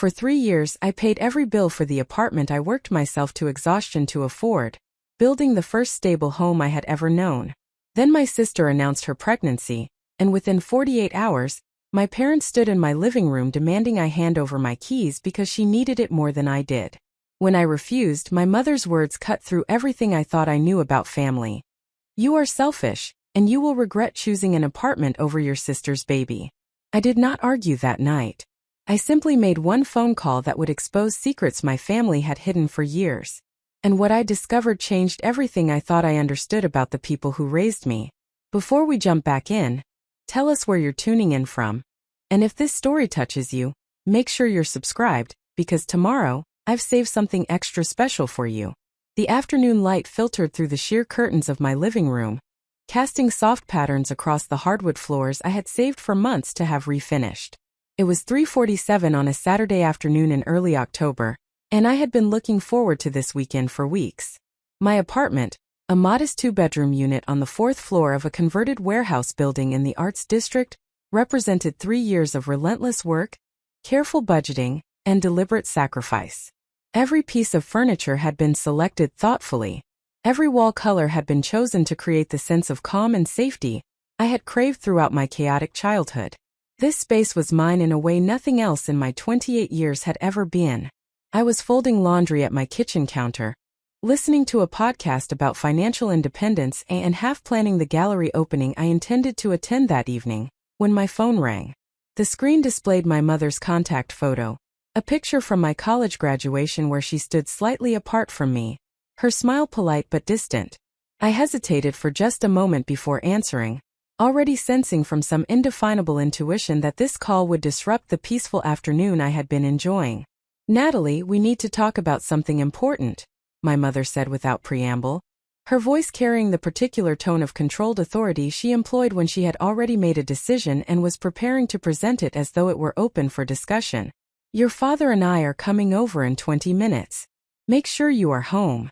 For 3 years, I paid every bill for the apartment I worked myself to exhaustion to afford, building the first stable home I had ever known. Then my sister announced her pregnancy, and within 48 hours, my parents stood in my living room demanding I hand over my keys because she needed it more than I did. When I refused, my mother's words cut through everything I thought I knew about family. "You are selfish, and you will regret choosing an apartment over your sister's baby." I did not argue that night. I simply made one phone call that would expose secrets my family had hidden for years. And what I discovered changed everything I thought I understood about the people who raised me. Before we jump back in, tell us where you're tuning in from. And if this story touches you, make sure you're subscribed, because tomorrow, I've saved something extra special for you. The afternoon light filtered through the sheer curtains of my living room, casting soft patterns across the hardwood floors I had saved for months to have refinished. It was 3:47 on a Saturday afternoon in early October, and I had been looking forward to this weekend for weeks. My apartment, a modest 2-bedroom unit on the 4th floor of a converted warehouse building in the Arts District, represented 3 years of relentless work, careful budgeting, and deliberate sacrifice. Every piece of furniture had been selected thoughtfully. Every wall color had been chosen to create the sense of calm and safety I had craved throughout my chaotic childhood. This space was mine in a way nothing else in my 28 years had ever been. I was folding laundry at my kitchen counter, listening to a podcast about financial independence and half planning the gallery opening I intended to attend that evening, when my phone rang. The screen displayed my mother's contact photo, a picture from my college graduation where she stood slightly apart from me, her smile polite but distant. I hesitated for just a moment before answering, already sensing from some indefinable intuition that this call would disrupt the peaceful afternoon I had been enjoying. "Natalie, we need to talk about something important," my mother said without preamble, her voice carrying the particular tone of controlled authority she employed when she had already made a decision and was preparing to present it as though it were open for discussion. "Your father and I are coming over in 20 minutes. Make sure you are home."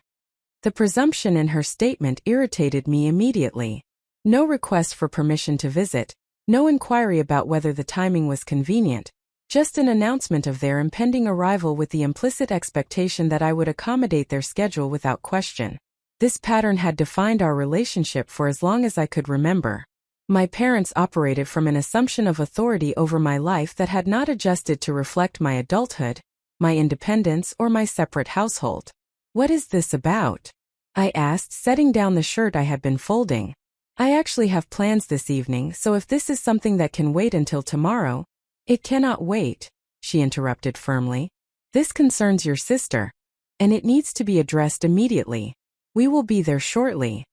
The presumption in her statement irritated me immediately. No request for permission to visit, no inquiry about whether the timing was convenient, just an announcement of their impending arrival with the implicit expectation that I would accommodate their schedule without question. This pattern had defined our relationship for as long as I could remember. My parents operated from an assumption of authority over my life that had not adjusted to reflect my adulthood, my independence, or my separate household. "What is this about?" I asked, setting down the shirt I had been folding. "I actually have plans this evening, so if this is something that can wait until tomorrow—" "It cannot wait," she interrupted firmly. "This concerns your sister, and it needs to be addressed immediately. We will be there shortly."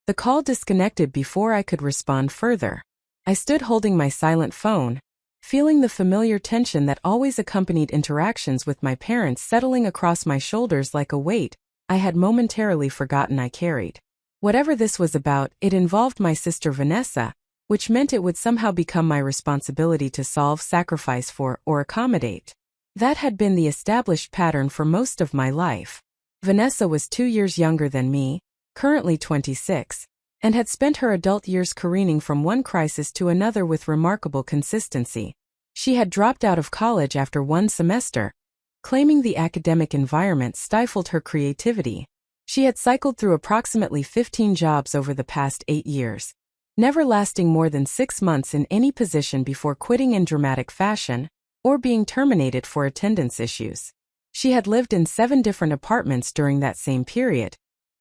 The call disconnected before I could respond further. I stood holding my silent phone, feeling the familiar tension that always accompanied interactions with my parents settling across my shoulders like a weight I had momentarily forgotten I carried. Whatever this was about, it involved my sister Vanessa, which meant it would somehow become my responsibility to solve, sacrifice for, or accommodate. That had been the established pattern for most of my life. Vanessa was 2 years younger than me, currently 26, and had spent her adult years careening from one crisis to another with remarkable consistency. She had dropped out of college after one semester, claiming the academic environment stifled her creativity. She had cycled through approximately 15 jobs over the past 8 years, never lasting more than 6 months in any position before quitting in dramatic fashion, or being terminated for attendance issues. She had lived in 7 different apartments during that same period,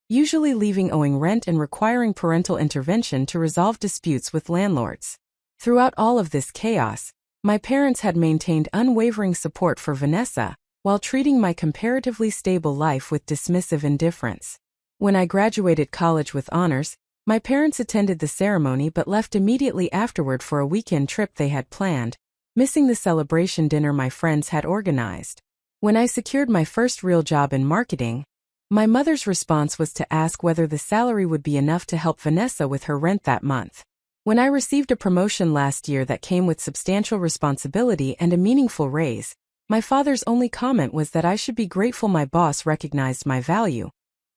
usually leaving owing rent and requiring parental intervention to resolve disputes with landlords. Throughout all of this chaos, my parents had maintained unwavering support for Vanessa, while treating my comparatively stable life with dismissive indifference. When I graduated college with honors, my parents attended the ceremony but left immediately afterward for a weekend trip they had planned, missing the celebration dinner my friends had organized. When I secured my first real job in marketing, my mother's response was to ask whether the salary would be enough to help Vanessa with her rent that month. When I received a promotion last year that came with substantial responsibility and a meaningful raise, my father's only comment was that I should be grateful my boss recognized my value,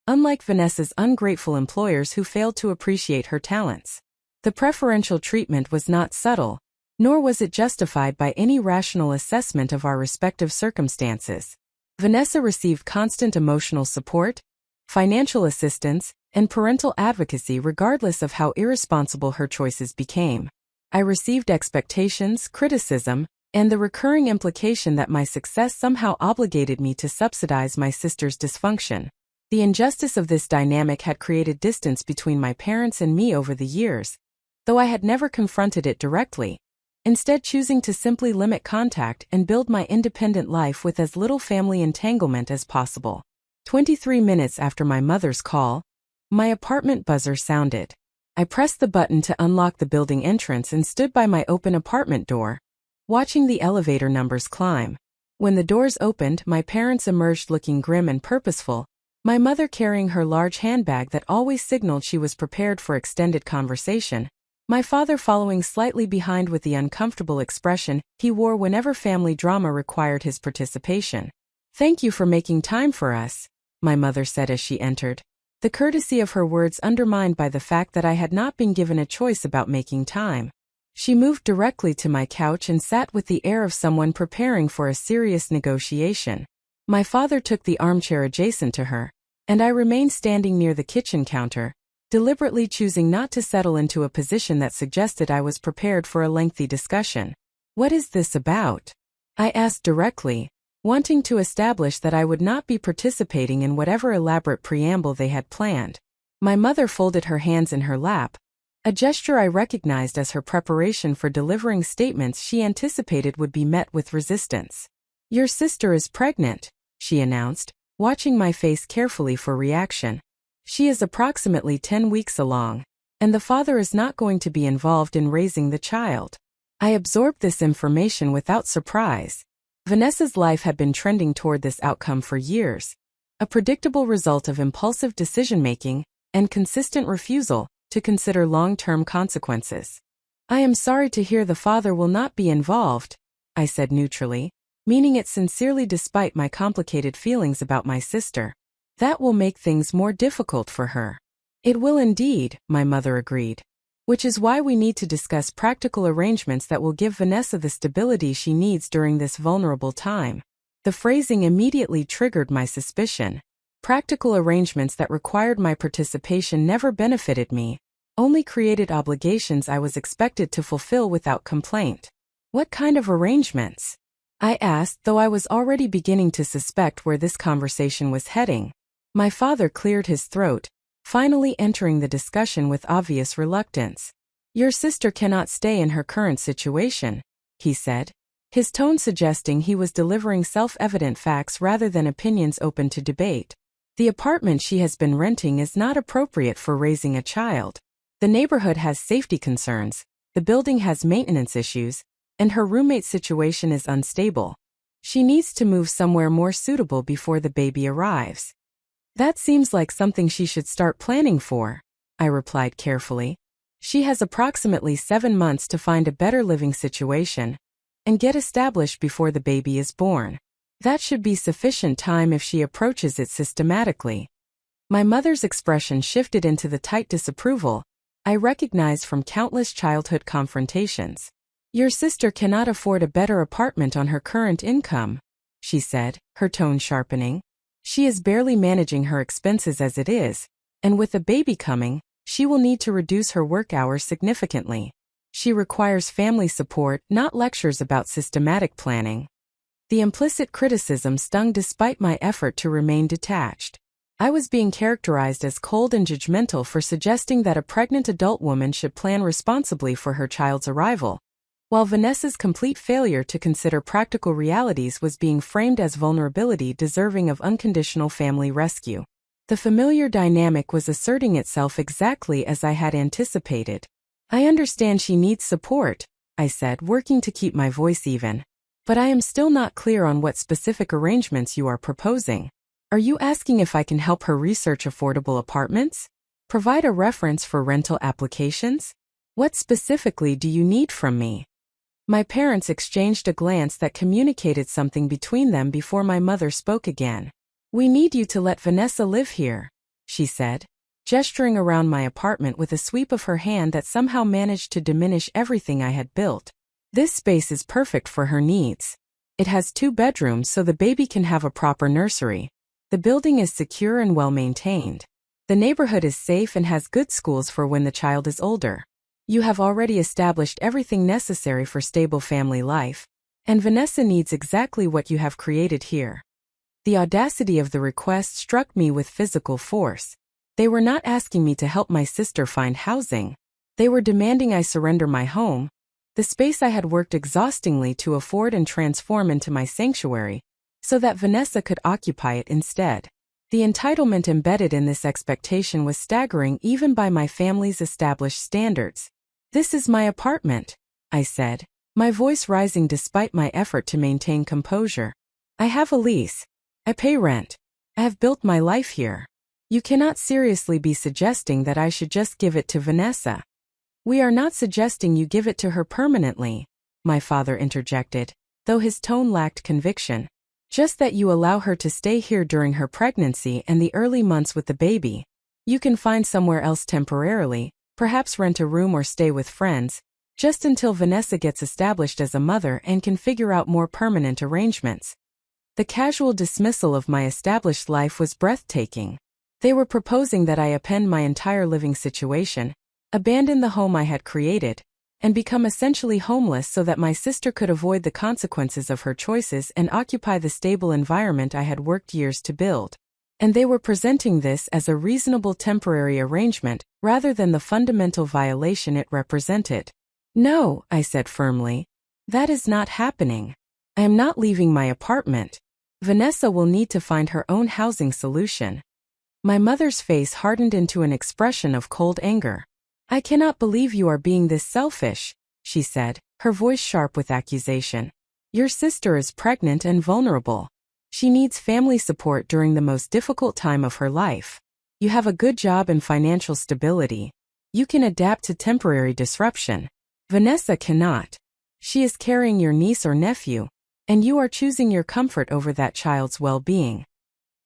unlike Vanessa's ungrateful employers who failed to appreciate her talents. The preferential treatment was not subtle, nor was it justified by any rational assessment of our respective circumstances. Vanessa received constant emotional support, financial assistance, and parental advocacy regardless of how irresponsible her choices became. I received expectations, criticism, and the recurring implication that my success somehow obligated me to subsidize my sister's dysfunction. The injustice of this dynamic had created distance between my parents and me over the years, though I had never confronted it directly, instead choosing to simply limit contact and build my independent life with as little family entanglement as possible. 23 minutes after my mother's call, my apartment buzzer sounded. I pressed the button to unlock the building entrance and stood by my open apartment door, watching the elevator numbers climb. When the doors opened, my parents emerged looking grim and purposeful, my mother carrying her large handbag that always signaled she was prepared for extended conversation, my father following slightly behind with the uncomfortable expression he wore whenever family drama required his participation. "Thank you for making time for us," my mother said as she entered, the courtesy of her words undermined by the fact that I had not been given a choice about making time. She moved directly to my couch and sat with the air of someone preparing for a serious negotiation. My father took the armchair adjacent to her, and I remained standing near the kitchen counter, deliberately choosing not to settle into a position that suggested I was prepared for a lengthy discussion. "What is this about?" I asked directly, wanting to establish that I would not be participating in whatever elaborate preamble they had planned. My mother folded her hands in her lap, a gesture I recognized as her preparation for delivering statements she anticipated would be met with resistance. "Your sister is pregnant," she announced, watching my face carefully for reaction. "She is approximately 10 weeks along, and the father is not going to be involved in raising the child." I absorbed this information without surprise. Vanessa's life had been trending toward this outcome for years, a predictable result of impulsive decision-making and consistent refusal to consider long-term consequences. "I am sorry to hear the father will not be involved," I said neutrally, meaning it sincerely despite my complicated feelings about my sister. "That will make things more difficult for her." "It will indeed," my mother agreed. "Which is why we need to discuss practical arrangements that will give Vanessa the stability she needs during this vulnerable time." The phrasing immediately triggered my suspicion. Practical arrangements that required my participation never benefited me, only created obligations I was expected to fulfill without complaint. "What kind of arrangements?" I asked, though I was already beginning to suspect where this conversation was heading. My father cleared his throat, finally entering the discussion with obvious reluctance. "Your sister cannot stay in her current situation," he said, his tone suggesting he was delivering self-evident facts rather than opinions open to debate. "The apartment she has been renting is not appropriate for raising a child. The neighborhood has safety concerns, the building has maintenance issues, and her roommate's situation is unstable. She needs to move somewhere more suitable before the baby arrives." "That seems like something she should start planning for," I replied carefully. "She has approximately 7 months to find a better living situation and get established before the baby is born. That should be sufficient time if she approaches it systematically." My mother's expression shifted into the tight disapproval I recognized from countless childhood confrontations. "Your sister cannot afford a better apartment on her current income," she said, her tone sharpening. "She is barely managing her expenses as it is, and with a baby coming, she will need to reduce her work hours significantly. She requires family support, not lectures about systematic planning." The implicit criticism stung despite my effort to remain detached. I was being characterized as cold and judgmental for suggesting that a pregnant adult woman should plan responsibly for her child's arrival, while Vanessa's complete failure to consider practical realities was being framed as vulnerability deserving of unconditional family rescue. The familiar dynamic was asserting itself exactly as I had anticipated. "I understand she needs support," I said, working to keep my voice even. "But I am still not clear on what specific arrangements you are proposing. Are you asking if I can help her research affordable apartments? Provide a reference for rental applications? What specifically do you need from me?" My parents exchanged a glance that communicated something between them before my mother spoke again. "We need you to let Vanessa live here," she said, gesturing around my apartment with a sweep of her hand that somehow managed to diminish everything I had built. This space is perfect for her needs. It has 2 bedrooms so the baby can have a proper nursery. The building is secure and well maintained. The neighborhood is safe and has good schools for when the child is older. You have already established everything necessary for stable family life, and Vanessa needs exactly what you have created here. The audacity of the request struck me with physical force. They were not asking me to help my sister find housing. They were demanding I surrender my home, the space I had worked exhaustingly to afford and transform into my sanctuary, so that Vanessa could occupy it instead. The entitlement embedded in this expectation was staggering even by my family's established standards. "This is my apartment," I said, my voice rising despite my effort to maintain composure. "I have a lease. I pay rent. I have built my life here. You cannot seriously be suggesting that I should just give it to Vanessa." "We are not suggesting you give it to her permanently," my father interjected, though his tone lacked conviction. "Just that you allow her to stay here during her pregnancy and the early months with the baby. You can find somewhere else temporarily, perhaps rent a room or stay with friends, just until Vanessa gets established as a mother and can figure out more permanent arrangements." The casual dismissal of my established life was breathtaking. They were proposing that I append my entire living situation, abandon the home I had created, and become essentially homeless so that my sister could avoid the consequences of her choices and occupy the stable environment I had worked years to build. And they were presenting this as a reasonable temporary arrangement, rather than the fundamental violation it represented. "No," I said firmly. "That is not happening. I am not leaving my apartment. Vanessa will need to find her own housing solution." My mother's face hardened into an expression of cold anger. "I cannot believe you are being this selfish," she said, her voice sharp with accusation. "Your sister is pregnant and vulnerable. She needs family support during the most difficult time of her life. You have a good job and financial stability. You can adapt to temporary disruption. Vanessa cannot. She is carrying your niece or nephew, and you are choosing your comfort over that child's well-being."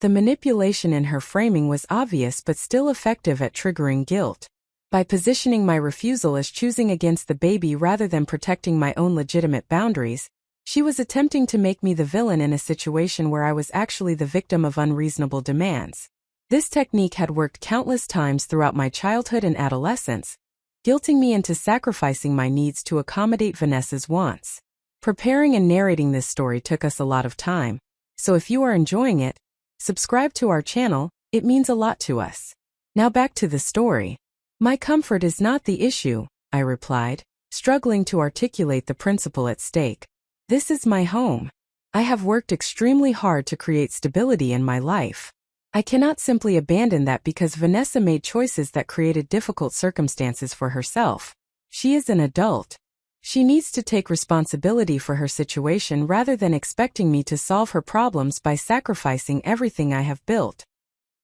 The manipulation in her framing was obvious but still effective at triggering guilt. By positioning my refusal as choosing against the baby rather than protecting my own legitimate boundaries, she was attempting to make me the villain in a situation where I was actually the victim of unreasonable demands. This technique had worked countless times throughout my childhood and adolescence, guilting me into sacrificing my needs to accommodate Vanessa's wants. Preparing and narrating this story took us a lot of time, so if you are enjoying it, subscribe to our channel, it means a lot to us. Now back to the story. "My comfort is not the issue," I replied, struggling to articulate the principle at stake. "This is my home. I have worked extremely hard to create stability in my life. I cannot simply abandon that because Vanessa made choices that created difficult circumstances for herself. She is an adult. She needs to take responsibility for her situation rather than expecting me to solve her problems by sacrificing everything I have built."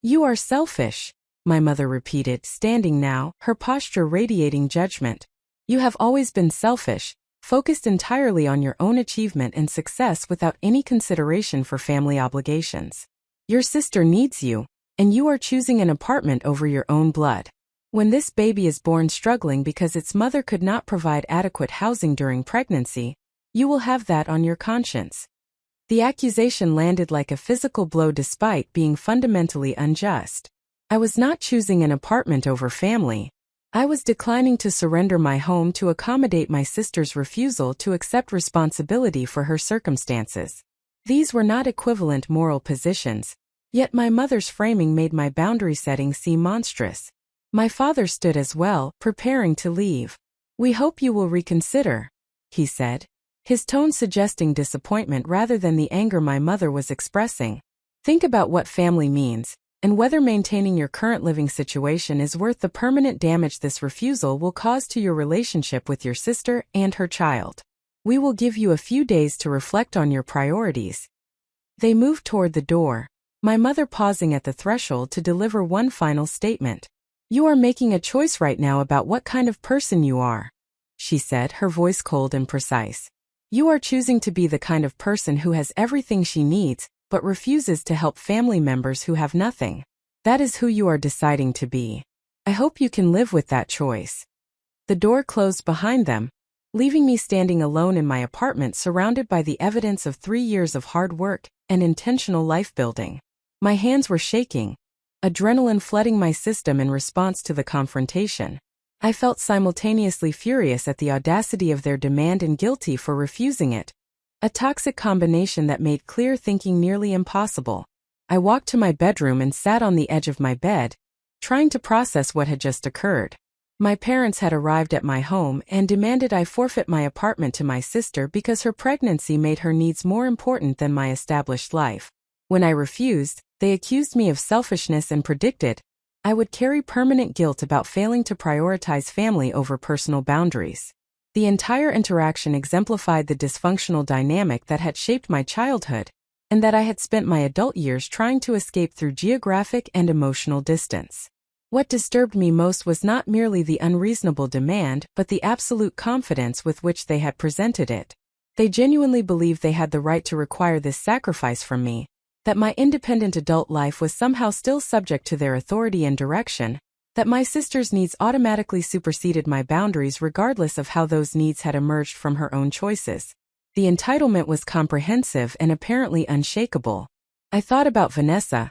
"You are selfish," my mother repeated, standing now, her posture radiating judgment. "You have always been selfish, focused entirely on your own achievement and success without any consideration for family obligations. Your sister needs you, and you are choosing an apartment over your own blood. When this baby is born struggling because its mother could not provide adequate housing during pregnancy, you will have that on your conscience." The accusation landed like a physical blow despite being fundamentally unjust. I was not choosing an apartment over family. I was declining to surrender my home to accommodate my sister's refusal to accept responsibility for her circumstances. These were not equivalent moral positions, yet my mother's framing made my boundary setting seem monstrous. My father stood as well, preparing to leave. "We hope you will reconsider," he said, his tone suggesting disappointment rather than the anger my mother was expressing. "Think about what family means, and whether maintaining your current living situation is worth the permanent damage this refusal will cause to your relationship with your sister and her child. We will give you a few days to reflect on your priorities." They moved toward the door, my mother pausing at the threshold to deliver one final statement. "You are making a choice right now about what kind of person you are," she said, her voice cold and precise. "You are choosing to be the kind of person who has everything she needs, but refuses to help family members who have nothing. That is who you are deciding to be. I hope you can live with that choice." The door closed behind them, leaving me standing alone in my apartment surrounded by the evidence of 3 years of hard work and intentional life building. My hands were shaking, adrenaline flooding my system in response to the confrontation. I felt simultaneously furious at the audacity of their demand and guilty for refusing it, a toxic combination that made clear thinking nearly impossible. I walked to my bedroom and sat on the edge of my bed, trying to process what had just occurred. My parents had arrived at my home and demanded I forfeit my apartment to my sister because her pregnancy made her needs more important than my established life. When I refused, they accused me of selfishness and predicted I would carry permanent guilt about failing to prioritize family over personal boundaries. The entire interaction exemplified the dysfunctional dynamic that had shaped my childhood, and that I had spent my adult years trying to escape through geographic and emotional distance. What disturbed me most was not merely the unreasonable demand, but the absolute confidence with which they had presented it. They genuinely believed they had the right to require this sacrifice from me, that my independent adult life was somehow still subject to their authority and direction, that my sister's needs automatically superseded my boundaries regardless of how those needs had emerged from her own choices. The entitlement was comprehensive and apparently unshakable. I thought about Vanessa,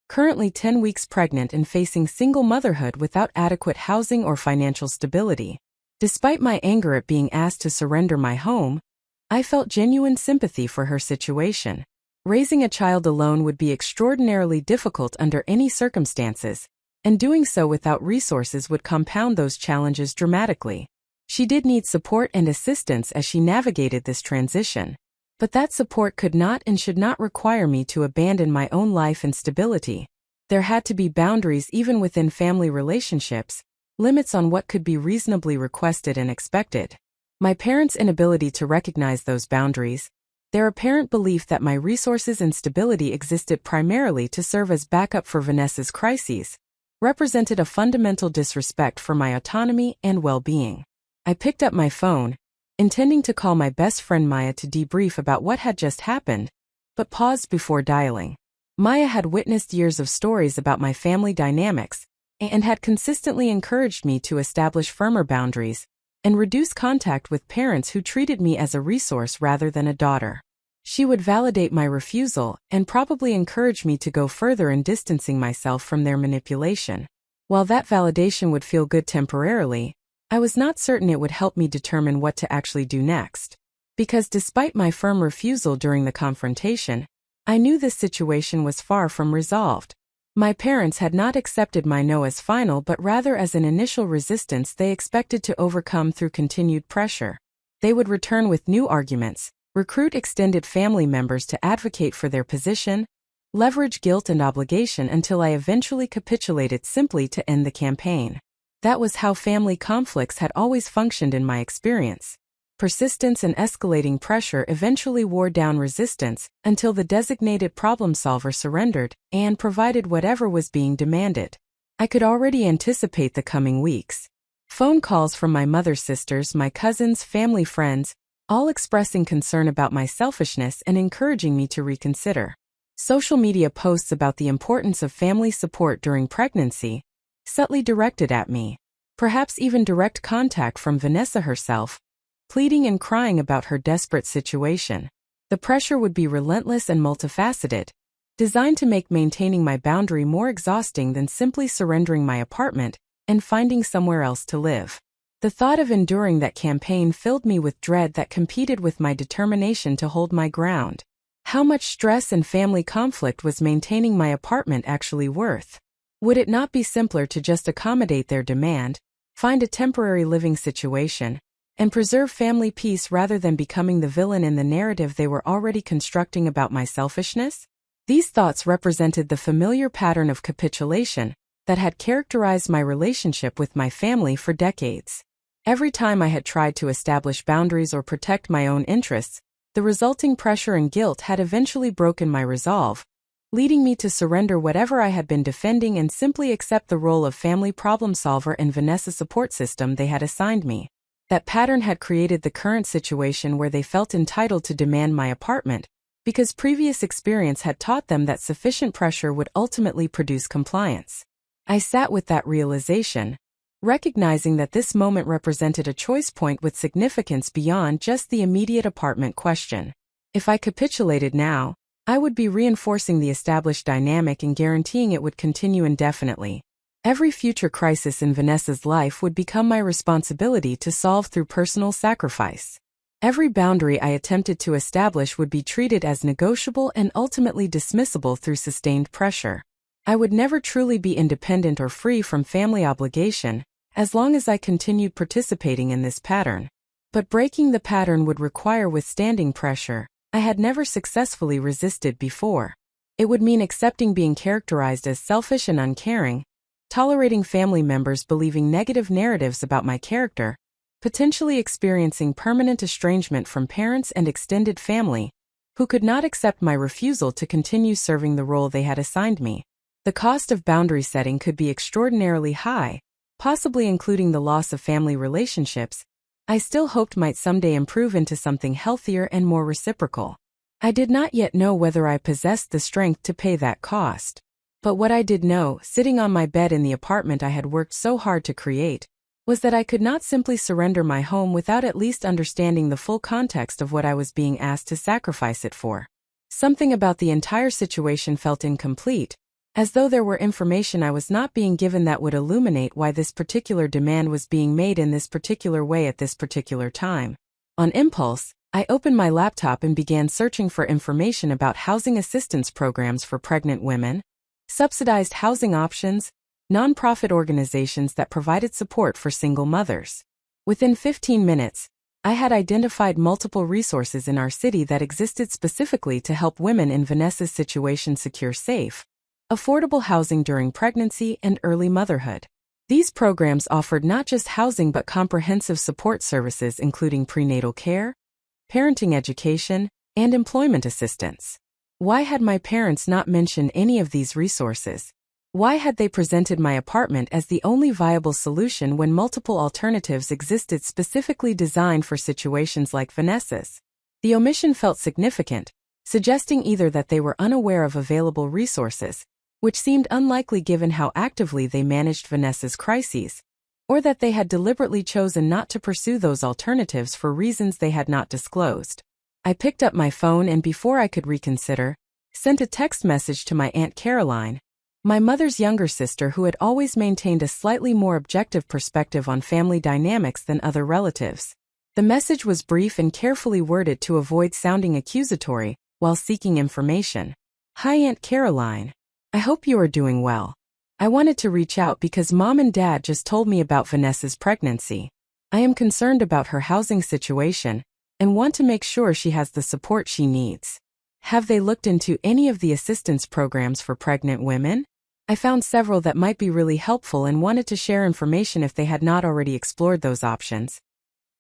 currently 10 weeks pregnant and facing single motherhood without adequate housing or financial stability. Despite my anger at being asked to surrender my home, I felt genuine sympathy for her situation. Raising a child alone would be extraordinarily difficult under any circumstances, and doing so without resources would compound those challenges dramatically. She did need support and assistance as she navigated this transition, but that support could not and should not require me to abandon my own life and stability. There had to be boundaries even within family relationships, limits on what could be reasonably requested and expected. My parents' inability to recognize those boundaries, their apparent belief that my resources and stability existed primarily to serve as backup for Vanessa's crises, represented a fundamental disrespect for my autonomy and well-being. I picked up my phone, intending to call my best friend Maya to debrief about what had just happened, but paused before dialing. Maya had witnessed years of stories about my family dynamics and had consistently encouraged me to establish firmer boundaries and reduce contact with parents who treated me as a resource rather than a daughter. She would validate my refusal and probably encourage me to go further in distancing myself from their manipulation. While that validation would feel good temporarily, I was not certain it would help me determine what to actually do next. Because despite my firm refusal during the confrontation, I knew this situation was far from resolved. My parents had not accepted my no as final but rather as an initial resistance they expected to overcome through continued pressure. They would return with new arguments, recruit extended family members to advocate for their position, leverage guilt and obligation until I eventually capitulated simply to end the campaign. That was how family conflicts had always functioned in my experience. Persistence and escalating pressure eventually wore down resistance until the designated problem solver surrendered and provided whatever was being demanded. I could already anticipate the coming weeks. Phone calls from my mother's sisters, my cousins, family friends, all expressing concern about my selfishness and encouraging me to reconsider. Social media posts about the importance of family support during pregnancy, subtly directed at me. Perhaps even direct contact from Vanessa herself, pleading and crying about her desperate situation. The pressure would be relentless and multifaceted, designed to make maintaining my boundary more exhausting than simply surrendering my apartment and finding somewhere else to live. The thought of enduring that campaign filled me with dread that competed with my determination to hold my ground. How much stress and family conflict was maintaining my apartment actually worth? Would it not be simpler to just accommodate their demand, find a temporary living situation, and preserve family peace rather than becoming the villain in the narrative they were already constructing about my selfishness? These thoughts represented the familiar pattern of capitulation that had characterized my relationship with my family for decades. Every time I had tried to establish boundaries or protect my own interests, the resulting pressure and guilt had eventually broken my resolve, leading me to surrender whatever I had been defending and simply accept the role of family problem solver and Vanessa support system they had assigned me. That pattern had created the current situation where they felt entitled to demand my apartment, because previous experience had taught them that sufficient pressure would ultimately produce compliance. I sat with that realization, recognizing that this moment represented a choice point with significance beyond just the immediate apartment question. If I capitulated now, I would be reinforcing the established dynamic and guaranteeing it would continue indefinitely. Every future crisis in Vanessa's life would become my responsibility to solve through personal sacrifice. Every boundary I attempted to establish would be treated as negotiable and ultimately dismissible through sustained pressure. I would never truly be independent or free from family obligation, as long as I continued participating in this pattern. But breaking the pattern would require withstanding pressure I had never successfully resisted before. It would mean accepting being characterized as selfish and uncaring, tolerating family members believing negative narratives about my character, potentially experiencing permanent estrangement from parents and extended family, who could not accept my refusal to continue serving the role they had assigned me. The cost of boundary setting could be extraordinarily high, possibly including the loss of family relationships I still hoped might someday improve into something healthier and more reciprocal. I did not yet know whether I possessed the strength to pay that cost. But what I did know, sitting on my bed in the apartment I had worked so hard to create, was that I could not simply surrender my home without at least understanding the full context of what I was being asked to sacrifice it for. Something about the entire situation felt incomplete, as though there were information I was not being given that would illuminate why this particular demand was being made in this particular way at this particular time. On impulse, I opened my laptop and began searching for information about housing assistance programs for pregnant women, subsidized housing options, nonprofit organizations that provided support for single mothers. Within 15 minutes, I had identified multiple resources in our city that existed specifically to help women in Vanessa's situation secure safe, affordable housing during pregnancy and early motherhood. These programs offered not just housing but comprehensive support services including prenatal care, parenting education, and employment assistance. Why had my parents not mentioned any of these resources? Why had they presented my apartment as the only viable solution when multiple alternatives existed specifically designed for situations like Vanessa's? The omission felt significant, suggesting either that they were unaware of available resources, which seemed unlikely given how actively they managed Vanessa's crises, or that they had deliberately chosen not to pursue those alternatives for reasons they had not disclosed. I picked up my phone and before I could reconsider, sent a text message to my Aunt Caroline, my mother's younger sister who had always maintained a slightly more objective perspective on family dynamics than other relatives. The message was brief and carefully worded to avoid sounding accusatory while seeking information. Hi Aunt Caroline. I hope you are doing well. I wanted to reach out because Mom and Dad just told me about Vanessa's pregnancy. I am concerned about her housing situation and want to make sure she has the support she needs. Have they looked into any of the assistance programs for pregnant women? I found several that might be really helpful and wanted to share information if they had not already explored those options.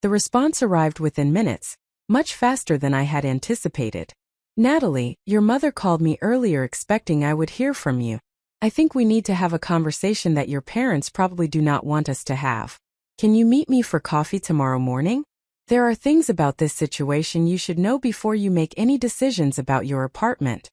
The response arrived within minutes, much faster than I had anticipated. Natalie, your mother called me earlier expecting I would hear from you. I think we need to have a conversation that your parents probably do not want us to have. Can you meet me for coffee tomorrow morning? There are things about this situation you should know before you make any decisions about your apartment.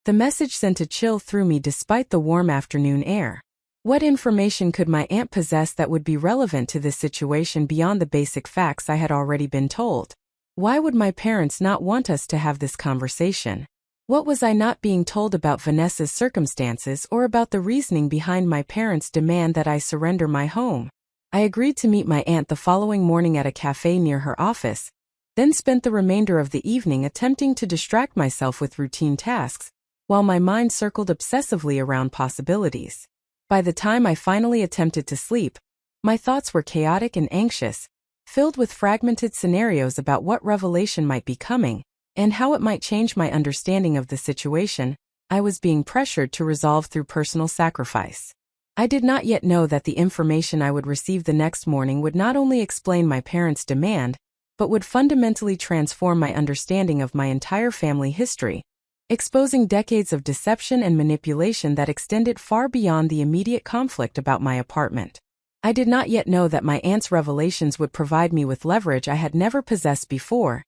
The message sent a chill through me despite the warm afternoon air. What information could my aunt possess that would be relevant to this situation beyond the basic facts I had already been told? Why would my parents not want us to have this conversation? What was I not being told about Vanessa's circumstances or about the reasoning behind my parents' demand that I surrender my home? I agreed to meet my aunt the following morning at a cafe near her office, then spent the remainder of the evening attempting to distract myself with routine tasks, while my mind circled obsessively around possibilities. By the time I finally attempted to sleep, my thoughts were chaotic and anxious, filled with fragmented scenarios about what revelation might be coming, and how it might change my understanding of the situation I was being pressured to resolve through personal sacrifice. I did not yet know that the information I would receive the next morning would not only explain my parents' demand, but would fundamentally transform my understanding of my entire family history, exposing decades of deception and manipulation that extended far beyond the immediate conflict about my apartment. I did not yet know that my aunt's revelations would provide me with leverage I had never possessed before,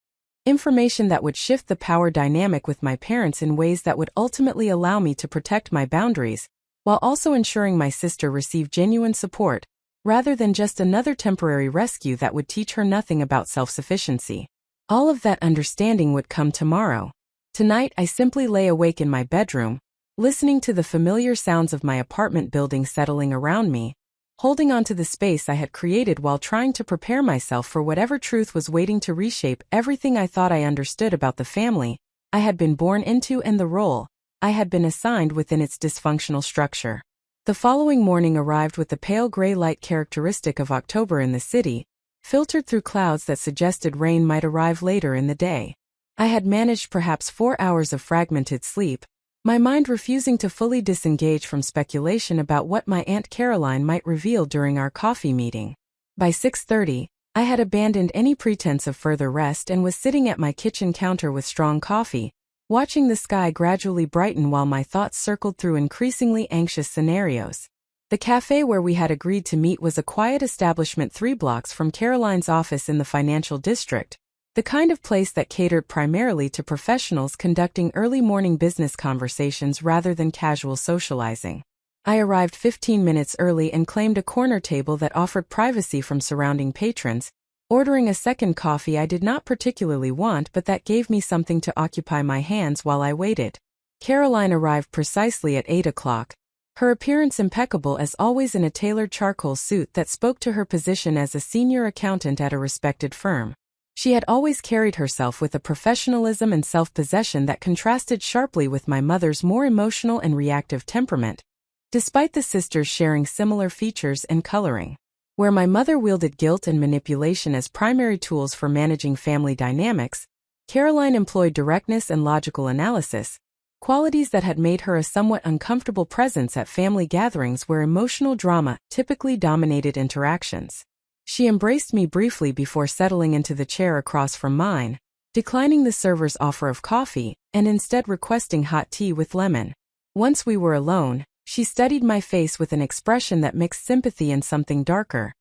information that would shift the power dynamic with my parents in ways that would ultimately allow me to protect my boundaries, while also ensuring my sister received genuine support, rather than just another temporary rescue that would teach her nothing about self-sufficiency. All of that understanding would come tomorrow. Tonight I simply lay awake in my bedroom, listening to the familiar sounds of my apartment building settling around me, holding on to the space I had created while trying to prepare myself for whatever truth was waiting to reshape everything I thought I understood about the family I had been born into and the role I had been assigned within its dysfunctional structure. The following morning arrived with the pale gray light characteristic of October in the city, filtered through clouds that suggested rain might arrive later in the day. I had managed perhaps 4 hours of fragmented sleep, my mind refusing to fully disengage from speculation about what my Aunt Caroline might reveal during our coffee meeting. By 6:30, I had abandoned any pretense of further rest and was sitting at my kitchen counter with strong coffee, watching the sky gradually brighten while my thoughts circled through increasingly anxious scenarios. The cafe where we had agreed to meet was a quiet establishment 3 blocks from Caroline's office in the financial district, the kind of place that catered primarily to professionals conducting early morning business conversations rather than casual socializing. I arrived 15 minutes early and claimed a corner table that offered privacy from surrounding patrons, ordering a second coffee I did not particularly want but that gave me something to occupy my hands while I waited. Caroline arrived precisely at 8 o'clock, her appearance impeccable as always in a tailored charcoal suit that spoke to her position as a senior accountant at a respected firm. She had always carried herself with a professionalism and self-possession that contrasted sharply with my mother's more emotional and reactive temperament, despite the sisters sharing similar features and coloring. Where my mother wielded guilt and manipulation as primary tools for managing family dynamics, Caroline employed directness and logical analysis, qualities that had made her a somewhat uncomfortable presence at family gatherings where emotional drama typically dominated interactions. She embraced me briefly before settling into the chair across from mine, declining the server's offer of coffee, and instead requesting hot tea with lemon. Once we were alone, she studied my face with an expression that mixed sympathy and something darker,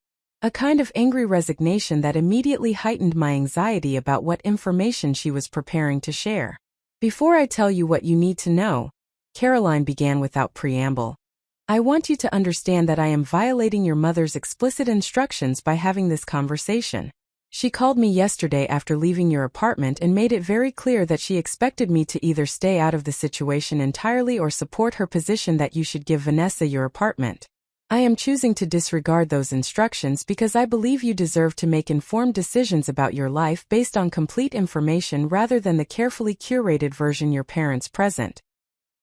a kind of angry resignation that immediately heightened my anxiety about what information she was preparing to share. "Before I tell you what you need to know," Caroline began without preamble, "I want you to understand that I am violating your mother's explicit instructions by having this conversation. She called me yesterday after leaving your apartment and made it very clear that she expected me to either stay out of the situation entirely or support her position that you should give Vanessa your apartment. I am choosing to disregard those instructions because I believe you deserve to make informed decisions about your life based on complete information rather than the carefully curated version your parents present."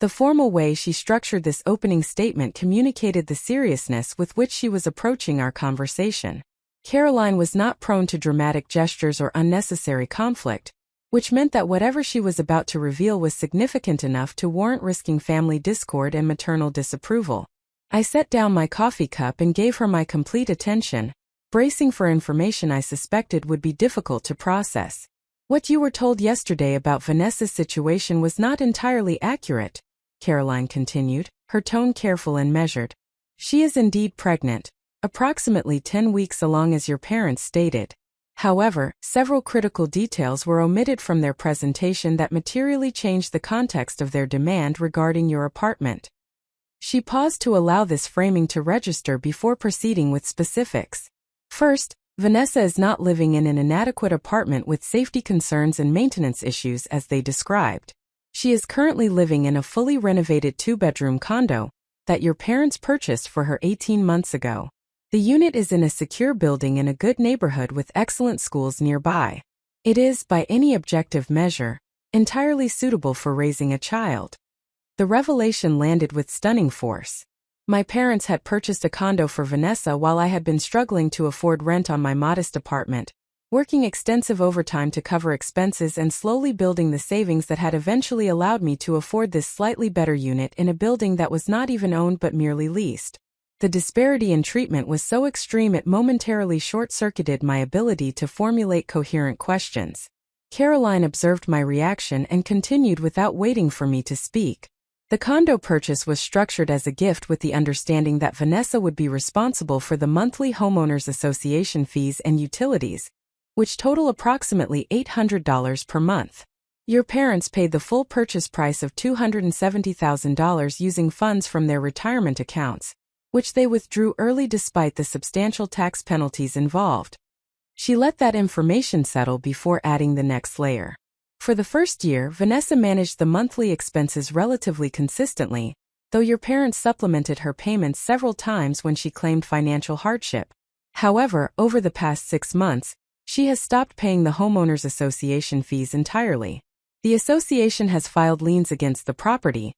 The formal way she structured this opening statement communicated the seriousness with which she was approaching our conversation. Caroline was not prone to dramatic gestures or unnecessary conflict, which meant that whatever she was about to reveal was significant enough to warrant risking family discord and maternal disapproval. I set down my coffee cup and gave her my complete attention, bracing for information I suspected would be difficult to process. "What you were told yesterday about Vanessa's situation was not entirely accurate," Caroline continued, her tone careful and measured. "She is indeed pregnant, approximately 10 weeks along as your parents stated. However, several critical details were omitted from their presentation that materially changed the context of their demand regarding your apartment." She paused to allow this framing to register before proceeding with specifics. "First, Vanessa is not living in an inadequate apartment with safety concerns and maintenance issues as they described. She is currently living in a fully renovated 2-bedroom condo that your parents purchased for her 18 months ago. The unit is in a secure building in a good neighborhood with excellent schools nearby. It is, by any objective measure, entirely suitable for raising a child." The revelation landed with stunning force. My parents had purchased a condo for Vanessa while I had been struggling to afford rent on my modest apartment, working extensive overtime to cover expenses and slowly building the savings that had eventually allowed me to afford this slightly better unit in a building that was not even owned but merely leased. The disparity in treatment was so extreme it momentarily short-circuited my ability to formulate coherent questions. Caroline observed my reaction and continued without waiting for me to speak. "The condo purchase was structured as a gift with the understanding that Vanessa would be responsible for the monthly homeowners association fees and utilities, which total approximately $800 per month. Your parents paid the full purchase price of $270,000 using funds from their retirement accounts, which they withdrew early despite the substantial tax penalties involved. She let that information settle before adding the next layer. For the first year, Vanessa managed the monthly expenses relatively consistently, though your parents supplemented her payments several times when she claimed financial hardship. However, over the past 6 months, she has stopped paying the homeowners association fees entirely. The association has filed liens against the property,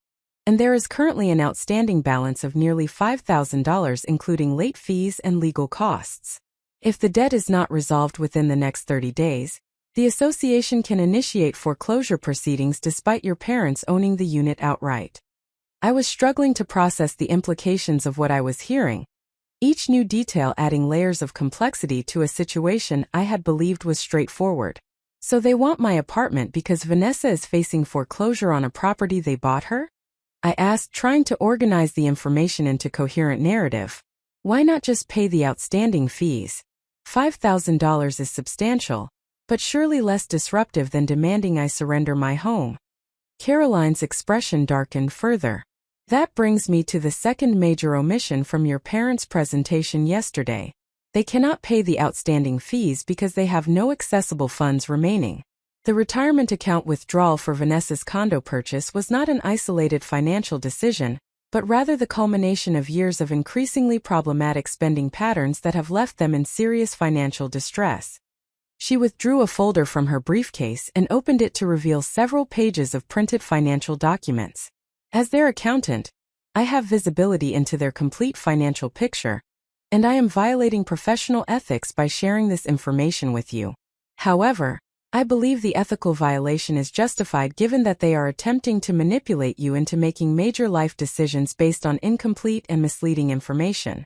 and there is currently an outstanding balance of nearly $5,000 including late fees and legal costs. If the debt is not resolved within the next 30 days, the association can initiate foreclosure proceedings despite your parents owning the unit outright. I was struggling to process the implications of what I was hearing, each new detail adding layers of complexity to a situation I had believed was straightforward. So they want my apartment because Vanessa is facing foreclosure on a property they bought her? I asked, trying to organize the information into coherent narrative. Why not just pay the outstanding fees? $5,000 is substantial, but surely less disruptive than demanding I surrender my home. Caroline's expression darkened further. That brings me to the second major omission from your parents' presentation yesterday. They cannot pay the outstanding fees because they have no accessible funds remaining. The retirement account withdrawal for Vanessa's condo purchase was not an isolated financial decision, but rather the culmination of years of increasingly problematic spending patterns that have left them in serious financial distress. She withdrew a folder from her briefcase and opened it to reveal several pages of printed financial documents. As their accountant, I have visibility into their complete financial picture, and I am violating professional ethics by sharing this information with you. However, I believe the ethical violation is justified given that they are attempting to manipulate you into making major life decisions based on incomplete and misleading information.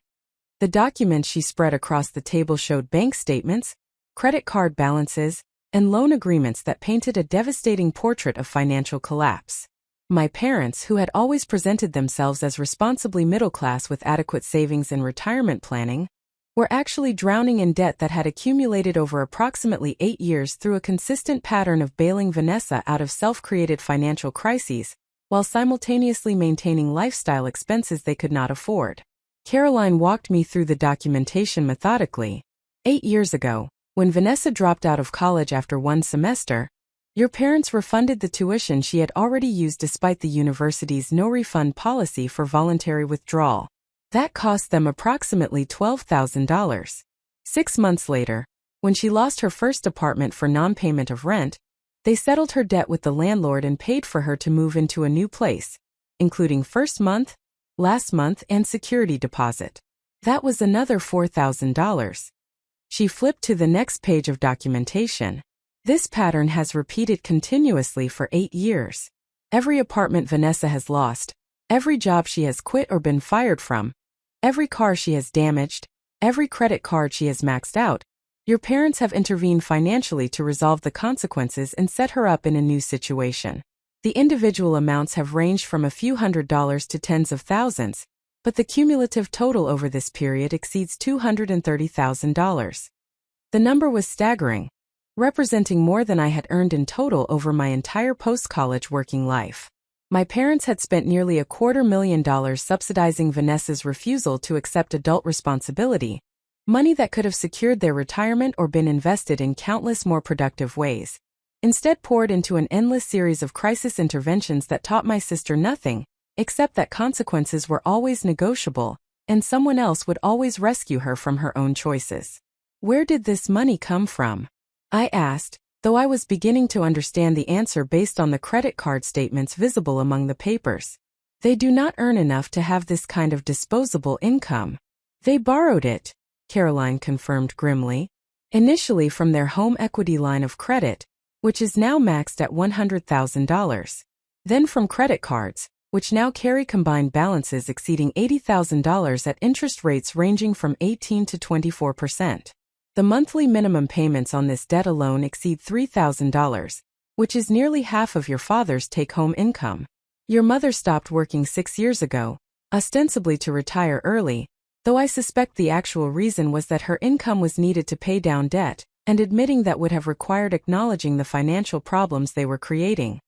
The documents she spread across the table showed bank statements, credit card balances, and loan agreements that painted a devastating portrait of financial collapse. My parents, who had always presented themselves as responsibly middle class with adequate savings and retirement planning, were actually drowning in debt that had accumulated over approximately 8 years through a consistent pattern of bailing Vanessa out of self-created financial crises, while simultaneously maintaining lifestyle expenses they could not afford. Caroline walked me through the documentation methodically. 8 years ago, when Vanessa dropped out of college after 1 semester, your parents refunded the tuition she had already used despite the university's no-refund policy for voluntary withdrawal. That cost them approximately $12,000. 6 months later, when she lost her first apartment for non-payment of rent, they settled her debt with the landlord and paid for her to move into a new place, including first month, last month, and security deposit. That was another $4,000. She flipped to the next page of documentation. This pattern has repeated continuously for 8 years. Every apartment Vanessa has lost, every job she has quit or been fired from, every car she has damaged, every credit card she has maxed out, your parents have intervened financially to resolve the consequences and set her up in a new situation. The individual amounts have ranged from a few $100s to tens of thousands, but the cumulative total over this period exceeds $230,000. The number was staggering, representing more than I had earned in total over my entire post-college working life. My parents had spent nearly $250,000 subsidizing Vanessa's refusal to accept adult responsibility, money that could have secured their retirement or been invested in countless more productive ways. Instead poured into an endless series of crisis interventions that taught my sister nothing, except that consequences were always negotiable, and someone else would always rescue her from her own choices. Where did this money come from? I asked, though I was beginning to understand the answer based on the credit card statements visible among the papers. They do not earn enough to have this kind of disposable income. They borrowed it, Caroline confirmed grimly. Initially from their home equity line of credit, which is now maxed at $100,000. Then from credit cards, which now carry combined balances exceeding $80,000 at interest rates ranging from 18 to 24%. The monthly minimum payments on this debt alone exceed $3,000, which is nearly half of your father's take-home income. Your mother stopped working 6 years ago, ostensibly to retire early, though I suspect the actual reason was that her income was needed to pay down debt, and admitting that would have required acknowledging the financial problems they were creating.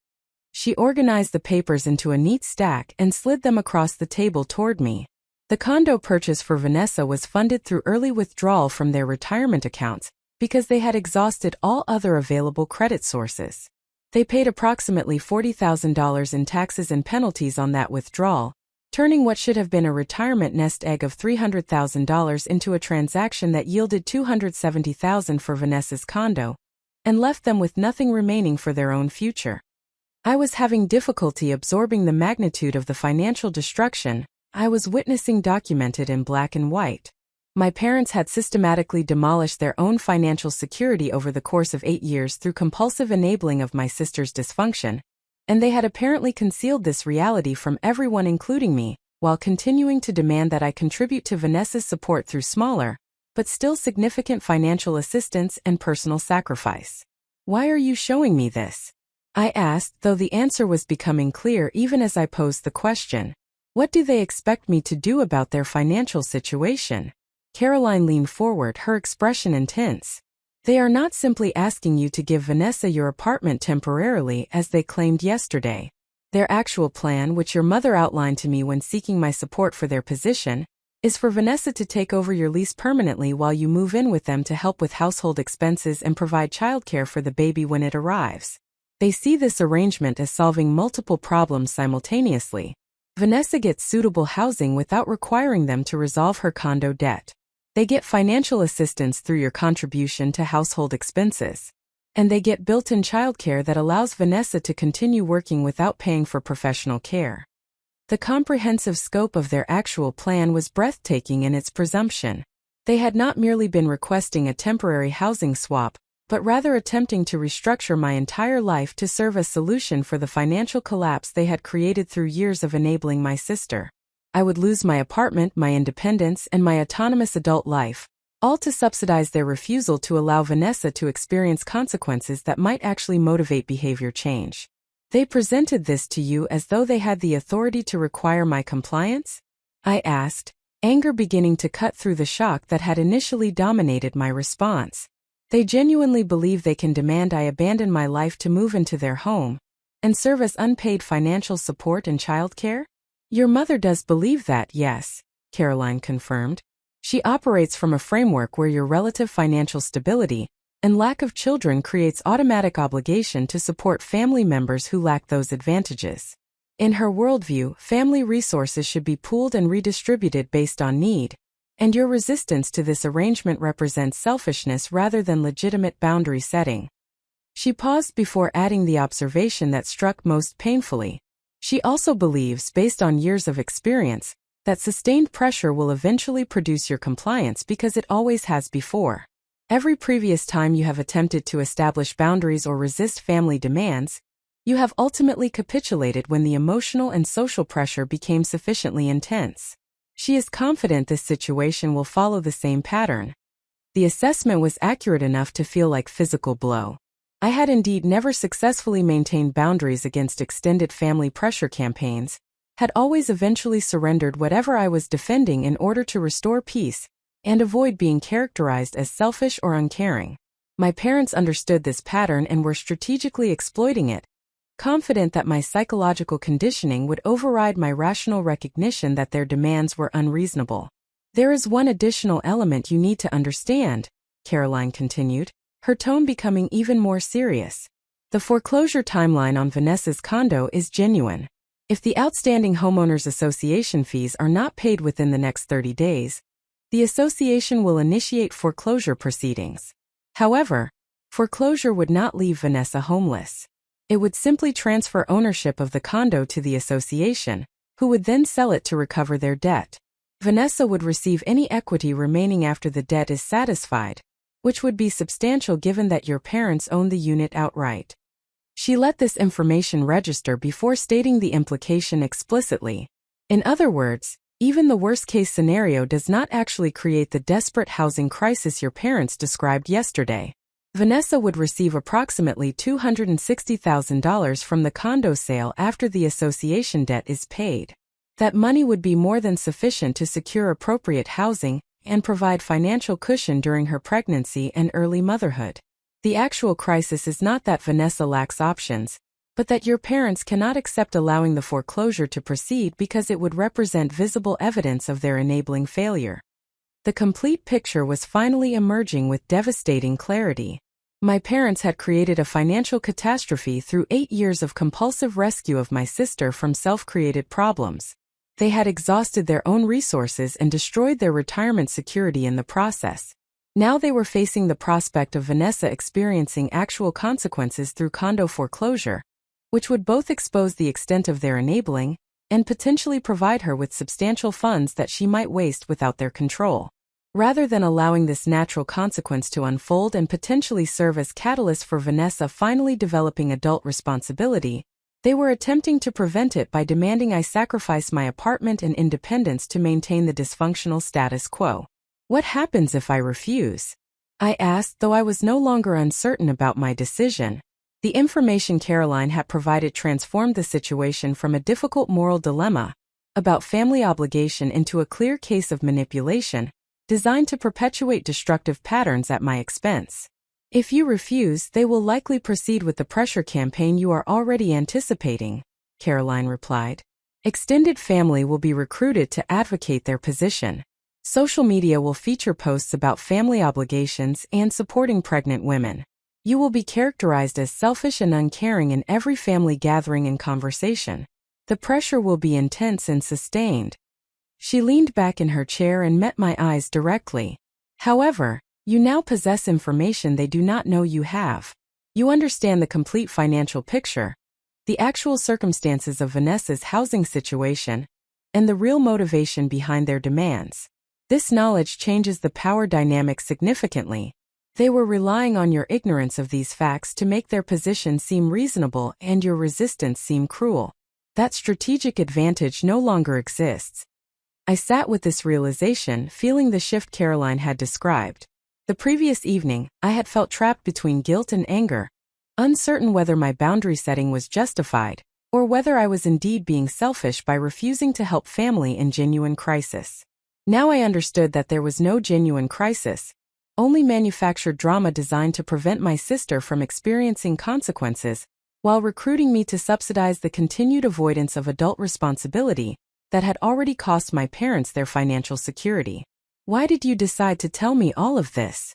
She organized the papers into a neat stack and slid them across the table toward me. The condo purchase for Vanessa was funded through early withdrawal from their retirement accounts because they had exhausted all other available credit sources. They paid approximately $40,000 in taxes and penalties on that withdrawal, turning what should have been a retirement nest egg of $300,000 into a transaction that yielded $270,000 for Vanessa's condo, and left them with nothing remaining for their own future. I was having difficulty absorbing the magnitude of the financial destruction I was witnessing documented in black and white. My parents had systematically demolished their own financial security over the course of 8 years through compulsive enabling of my sister's dysfunction, and they had apparently concealed this reality from everyone including me, while continuing to demand that I contribute to Vanessa's support through smaller, but still significant financial assistance and personal sacrifice. "Why are you showing me this?" I asked, though the answer was becoming clear even as I posed the question. What do they expect me to do about their financial situation? Caroline leaned forward, her expression intense. They are not simply asking you to give Vanessa your apartment temporarily as they claimed yesterday. Their actual plan, which your mother outlined to me when seeking my support for their position, is for Vanessa to take over your lease permanently while you move in with them to help with household expenses and provide childcare for the baby when it arrives. They see this arrangement as solving multiple problems simultaneously. Vanessa gets suitable housing without requiring them to resolve her condo debt. They get financial assistance through your contribution to household expenses. And they get built-in childcare that allows Vanessa to continue working without paying for professional care. The comprehensive scope of their actual plan was breathtaking in its presumption. They had not merely been requesting a temporary housing swap, but rather attempting to restructure my entire life to serve as solution for the financial collapse they had created through years of enabling my sister. I would lose my apartment, my independence, and my autonomous adult life, all to subsidize their refusal to allow Vanessa to experience consequences that might actually motivate behavior change. They presented this to you as though they had the authority to require my compliance? I asked, anger beginning to cut through the shock that had initially dominated my response. They genuinely believe they can demand I abandon my life to move into their home and serve as unpaid financial support and childcare? Your mother does believe that, yes, Caroline confirmed. She operates from a framework where your relative financial stability and lack of children creates automatic obligation to support family members who lack those advantages. In her worldview, family resources should be pooled and redistributed based on need, and your resistance to this arrangement represents selfishness rather than legitimate boundary setting. She paused before adding the observation that struck most painfully. She also believes, based on years of experience, that sustained pressure will eventually produce your compliance because it always has before. Every previous time you have attempted to establish boundaries or resist family demands, you have ultimately capitulated when the emotional and social pressure became sufficiently intense. She is confident this situation will follow the same pattern. The assessment was accurate enough to feel like physical blow. I had indeed never successfully maintained boundaries against extended family pressure campaigns, had always eventually surrendered whatever I was defending in order to restore peace and avoid being characterized as selfish or uncaring. My parents understood this pattern and were strategically exploiting it, confident that my psychological conditioning would override my rational recognition that their demands were unreasonable. There is one additional element you need to understand, Caroline continued, her tone becoming even more serious. The foreclosure timeline on Vanessa's condo is genuine. If the outstanding homeowners association fees are not paid within the next 30 days, the association will initiate foreclosure proceedings. However, foreclosure would not leave Vanessa homeless. It would simply transfer ownership of the condo to the association, who would then sell it to recover their debt. Vanessa would receive any equity remaining after the debt is satisfied, which would be substantial given that your parents own the unit outright. She let this information register before stating the implication explicitly. In other words, even the worst-case scenario does not actually create the desperate housing crisis your parents described yesterday. Vanessa would receive approximately $260,000 from the condo sale after the association debt is paid. That money would be more than sufficient to secure appropriate housing and provide financial cushion during her pregnancy and early motherhood. The actual crisis is not that Vanessa lacks options, but that your parents cannot accept allowing the foreclosure to proceed because it would represent visible evidence of their enabling failure. The complete picture was finally emerging with devastating clarity. My parents had created a financial catastrophe through 8 years of compulsive rescue of my sister from self-created problems. They had exhausted their own resources and destroyed their retirement security in the process. Now they were facing the prospect of Vanessa experiencing actual consequences through condo foreclosure, which would both expose the extent of their enabling and potentially provide her with substantial funds that she might waste without their control. Rather than allowing this natural consequence to unfold and potentially serve as catalyst for Vanessa finally developing adult responsibility, they were attempting to prevent it by demanding I sacrifice my apartment and independence to maintain the dysfunctional status quo. What happens if I refuse? I asked, though I was no longer uncertain about my decision. The information Caroline had provided transformed the situation from a difficult moral dilemma about family obligation into a clear case of manipulation, designed to perpetuate destructive patterns at my expense. If you refuse, they will likely proceed with the pressure campaign you are already anticipating, Caroline replied. Extended family will be recruited to advocate their position. Social media will feature posts about family obligations and supporting pregnant women. You will be characterized as selfish and uncaring in every family gathering and conversation. The pressure will be intense and sustained. She leaned back in her chair and met my eyes directly. However, you now possess information they do not know you have. You understand the complete financial picture, the actual circumstances of Vanessa's housing situation, and the real motivation behind their demands. This knowledge changes the power dynamic significantly. They were relying on your ignorance of these facts to make their position seem reasonable and your resistance seem cruel. That strategic advantage no longer exists. I sat with this realization, feeling the shift Caroline had described. The previous evening, I had felt trapped between guilt and anger, uncertain whether my boundary setting was justified, or whether I was indeed being selfish by refusing to help family in genuine crisis. Now I understood that there was no genuine crisis, only manufactured drama designed to prevent my sister from experiencing consequences, while recruiting me to subsidize the continued avoidance of adult responsibility that had already cost my parents their financial security. Why did you decide to tell me all of this?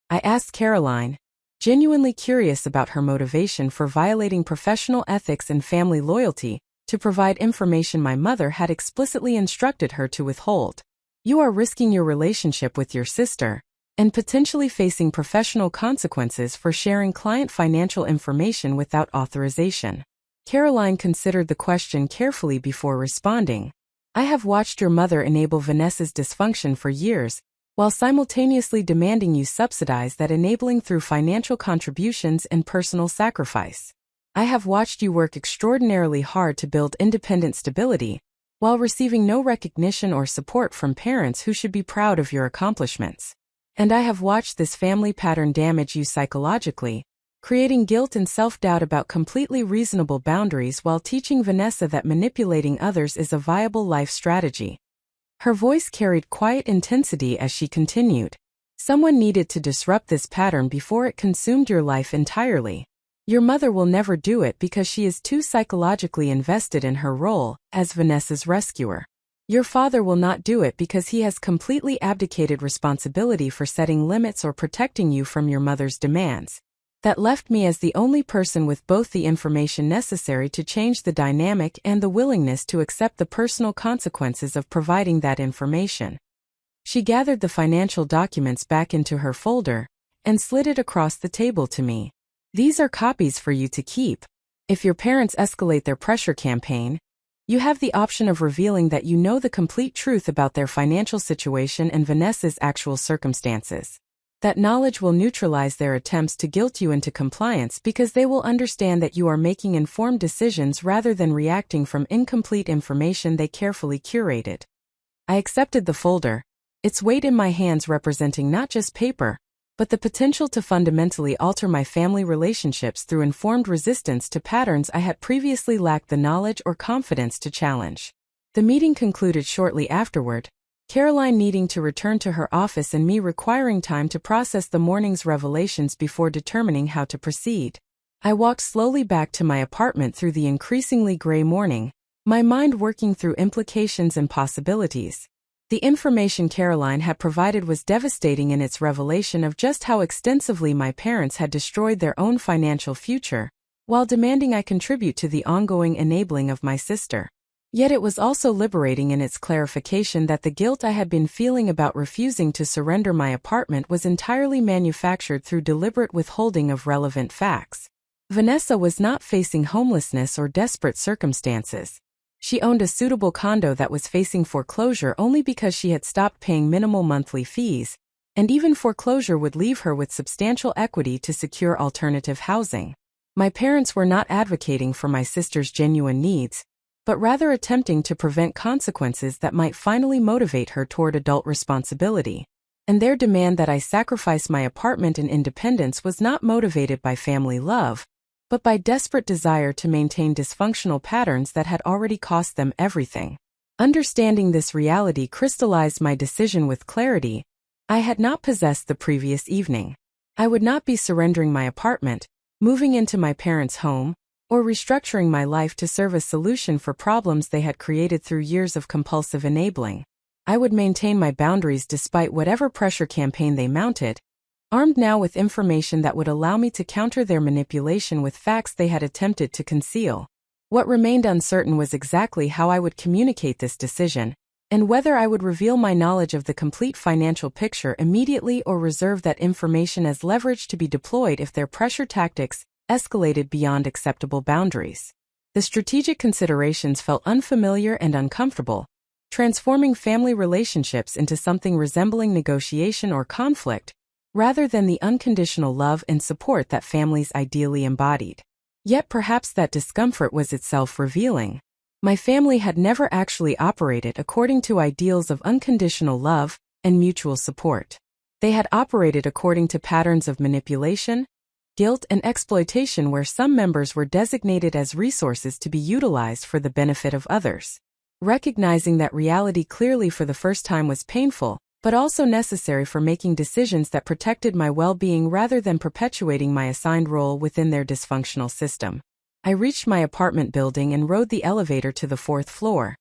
I asked Caroline, genuinely curious about her motivation for violating professional ethics and family loyalty to provide information my mother had explicitly instructed her to withhold. You are risking your relationship with your sister and potentially facing professional consequences for sharing client financial information without authorization. Caroline considered the question carefully before responding. I have watched your mother enable Vanessa's dysfunction for years, while simultaneously demanding you subsidize that enabling through financial contributions and personal sacrifice. I have watched you work extraordinarily hard to build independent stability, while receiving no recognition or support from parents who should be proud of your accomplishments. And I have watched this family pattern damage you psychologically, creating guilt and self-doubt about completely reasonable boundaries while teaching Vanessa that manipulating others is a viable life strategy. Her voice carried quiet intensity as she continued. Someone needed to disrupt this pattern before it consumed your life entirely. Your mother will never do it because she is too psychologically invested in her role as Vanessa's rescuer. Your father will not do it because he has completely abdicated responsibility for setting limits or protecting you from your mother's demands. That left me as the only person with both the information necessary to change the dynamic and the willingness to accept the personal consequences of providing that information. She gathered the financial documents back into her folder and slid it across the table to me. These are copies for you to keep. If your parents escalate their pressure campaign, you have the option of revealing that you know the complete truth about their financial situation and Vanessa's actual circumstances. That knowledge will neutralize their attempts to guilt you into compliance because they will understand that you are making informed decisions rather than reacting from incomplete information they carefully curated. I accepted the folder, its weight in my hands representing not just paper, but the potential to fundamentally alter my family relationships through informed resistance to patterns I had previously lacked the knowledge or confidence to challenge. The meeting concluded shortly afterward, Caroline needing to return to her office and me requiring time to process the morning's revelations before determining how to proceed. I walked slowly back to my apartment through the increasingly gray morning, my mind working through implications and possibilities. The information Caroline had provided was devastating in its revelation of just how extensively my parents had destroyed their own financial future, while demanding I contribute to the ongoing enabling of my sister. Yet it was also liberating in its clarification that the guilt I had been feeling about refusing to surrender my apartment was entirely manufactured through deliberate withholding of relevant facts. Vanessa was not facing homelessness or desperate circumstances. She owned a suitable condo that was facing foreclosure only because she had stopped paying minimal monthly fees, and even foreclosure would leave her with substantial equity to secure alternative housing. My parents were not advocating for my sister's genuine needs, but rather attempting to prevent consequences that might finally motivate her toward adult responsibility. And their demand that I sacrifice my apartment and independence was not motivated by family love, but by desperate desire to maintain dysfunctional patterns that had already cost them everything. Understanding this reality crystallized my decision with clarity I had not possessed the previous evening. I would not be surrendering my apartment, moving into my parents' home, or restructuring my life to serve a solution for problems they had created through years of compulsive enabling. I would maintain my boundaries despite whatever pressure campaign they mounted, armed now with information that would allow me to counter their manipulation with facts they had attempted to conceal. What remained uncertain was exactly how I would communicate this decision, and whether I would reveal my knowledge of the complete financial picture immediately or reserve that information as leverage to be deployed if their pressure tactics escalated beyond acceptable boundaries. The strategic considerations felt unfamiliar and uncomfortable, transforming family relationships into something resembling negotiation or conflict, rather than the unconditional love and support that families ideally embodied. Yet perhaps that discomfort was itself revealing. My family had never actually operated according to ideals of unconditional love and mutual support. They had operated according to patterns of manipulation, guilt, and exploitation where some members were designated as resources to be utilized for the benefit of others. Recognizing that reality clearly for the first time was painful, but also necessary for making decisions that protected my well-being rather than perpetuating my assigned role within their dysfunctional system. I reached my apartment building and rode the elevator to the 4th floor.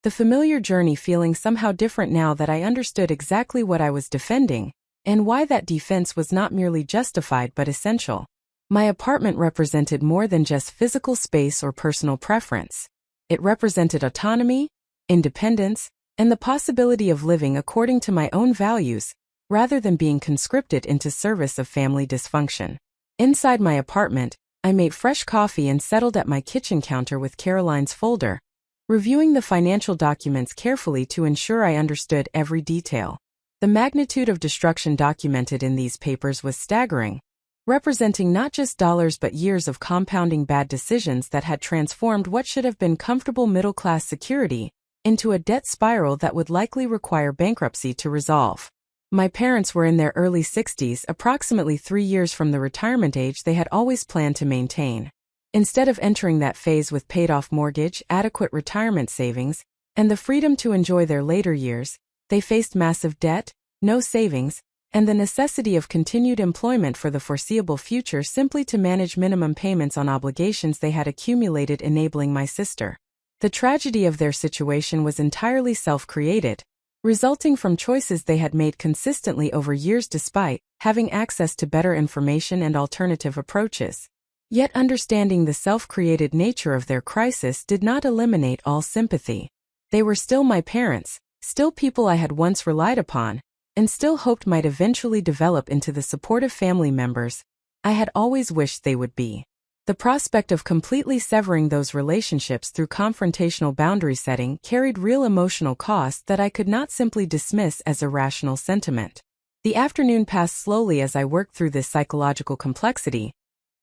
The familiar journey feeling somehow different now that I understood exactly what I was defending, and why that defense was not merely justified but essential. My apartment represented more than just physical space or personal preference. It represented autonomy, independence, and the possibility of living according to my own values, rather than being conscripted into service of family dysfunction. Inside my apartment, I made fresh coffee and settled at my kitchen counter with Caroline's folder, reviewing the financial documents carefully to ensure I understood every detail. The magnitude of destruction documented in these papers was staggering, representing not just dollars but years of compounding bad decisions that had transformed what should have been comfortable middle-class security into a debt spiral that would likely require bankruptcy to resolve. My parents were in their early 60s, approximately 3 years from the retirement age they had always planned to maintain. Instead of entering that phase with paid-off mortgage, adequate retirement savings, and the freedom to enjoy their later years, they faced massive debt, no savings, and the necessity of continued employment for the foreseeable future simply to manage minimum payments on obligations they had accumulated enabling my sister. The tragedy of their situation was entirely self-created, resulting from choices they had made consistently over years despite having access to better information and alternative approaches. Yet understanding the self-created nature of their crisis did not eliminate all sympathy. They were still my parents, still people I had once relied upon, and still hoped might eventually develop into the supportive family members I had always wished they would be. The prospect of completely severing those relationships through confrontational boundary setting carried real emotional costs that I could not simply dismiss as irrational sentiment. The afternoon passed slowly as I worked through this psychological complexity,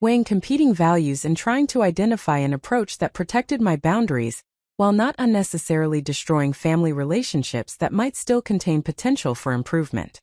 weighing competing values and trying to identify an approach that protected my boundaries while not unnecessarily destroying family relationships that might still contain potential for improvement.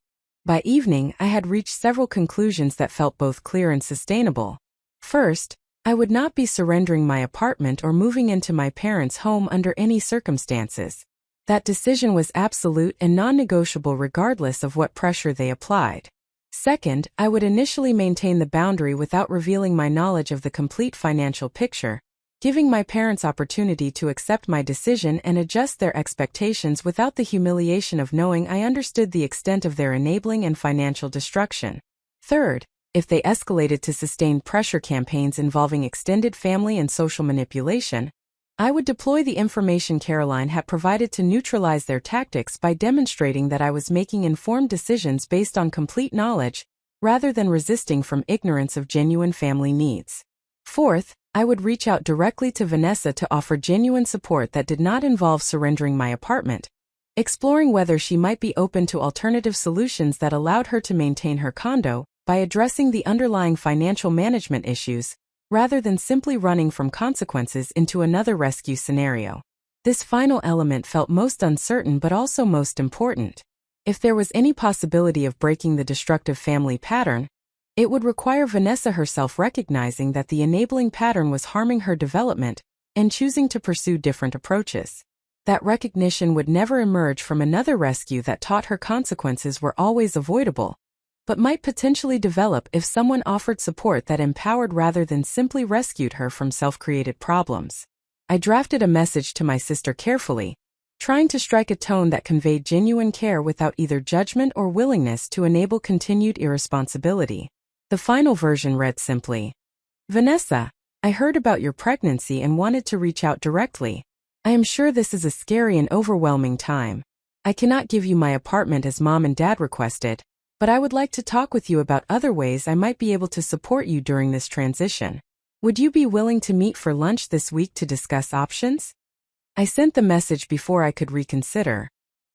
By evening, I had reached several conclusions that felt both clear and sustainable. First, I would not be surrendering my apartment or moving into my parents' home under any circumstances. That decision was absolute and non-negotiable regardless of what pressure they applied. Second, I would initially maintain the boundary without revealing my knowledge of the complete financial picture, giving my parents opportunity to accept my decision and adjust their expectations without the humiliation of knowing I understood the extent of their enabling and financial destruction. Third, if they escalated to sustained pressure campaigns involving extended family and social manipulation, I would deploy the information Caroline had provided to neutralize their tactics by demonstrating that I was making informed decisions based on complete knowledge, rather than resisting from ignorance of genuine family needs. Fourth, I would reach out directly to Vanessa to offer genuine support that did not involve surrendering my apartment, exploring whether she might be open to alternative solutions that allowed her to maintain her condo by addressing the underlying financial management issues, rather than simply running from consequences into another rescue scenario. This final element felt most uncertain but also most important. If there was any possibility of breaking the destructive family pattern, it would require Vanessa herself recognizing that the enabling pattern was harming her development and choosing to pursue different approaches. That recognition would never emerge from another rescue that taught her consequences were always avoidable, but might potentially develop if someone offered support that empowered rather than simply rescued her from self-created problems. I drafted a message to my sister carefully, trying to strike a tone that conveyed genuine care without either judgment or willingness to enable continued irresponsibility. The final version read simply, "Vanessa, I heard about your pregnancy and wanted to reach out directly. I am sure this is a scary and overwhelming time. I cannot give you my apartment as Mom and Dad requested, but I would like to talk with you about other ways I might be able to support you during this transition. Would you be willing to meet for lunch this week to discuss options?" I sent the message before I could reconsider,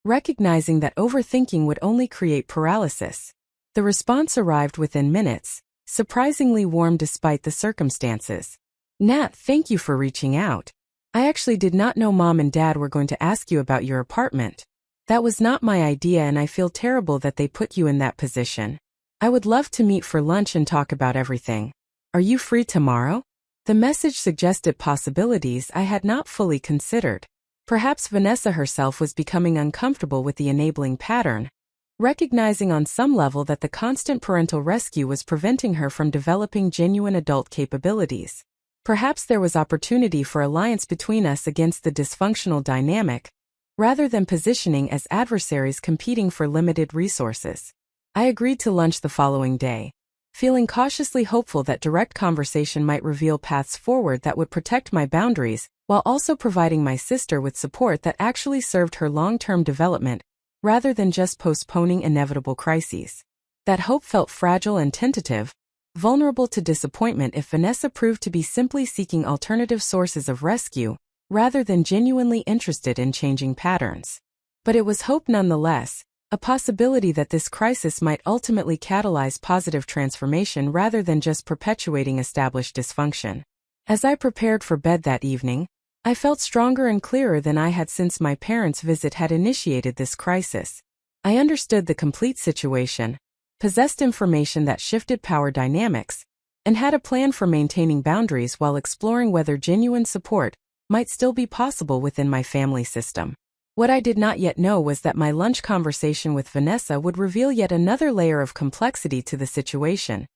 recognizing that overthinking would only create paralysis. The response arrived within minutes, surprisingly warm despite the circumstances. "Nat, thank you for reaching out. I actually did not know Mom and Dad were going to ask you about your apartment. That was not my idea and I feel terrible that they put you in that position. I would love to meet for lunch and talk about everything. Are you free tomorrow?" The message suggested possibilities I had not fully considered. Perhaps Vanessa herself was becoming uncomfortable with the enabling pattern, recognizing on some level that the constant parental rescue was preventing her from developing genuine adult capabilities. Perhaps there was opportunity for alliance between us against the dysfunctional dynamic, rather than positioning as adversaries competing for limited resources. I agreed to lunch the following day, feeling cautiously hopeful that direct conversation might reveal paths forward that would protect my boundaries, while also providing my sister with support that actually served her long-term development, rather than just postponing inevitable crises. That hope felt fragile and tentative, vulnerable to disappointment if Vanessa proved to be simply seeking alternative sources of rescue, rather than genuinely interested in changing patterns. But it was hope nonetheless, a possibility that this crisis might ultimately catalyze positive transformation rather than just perpetuating established dysfunction. As I prepared for bed that evening, I felt stronger and clearer than I had since my parents' visit had initiated this crisis. I understood the complete situation, possessed information that shifted power dynamics, and had a plan for maintaining boundaries while exploring whether genuine support might still be possible within my family system. What I did not yet know was that my lunch conversation with Vanessa would reveal yet another layer of complexity to the situation,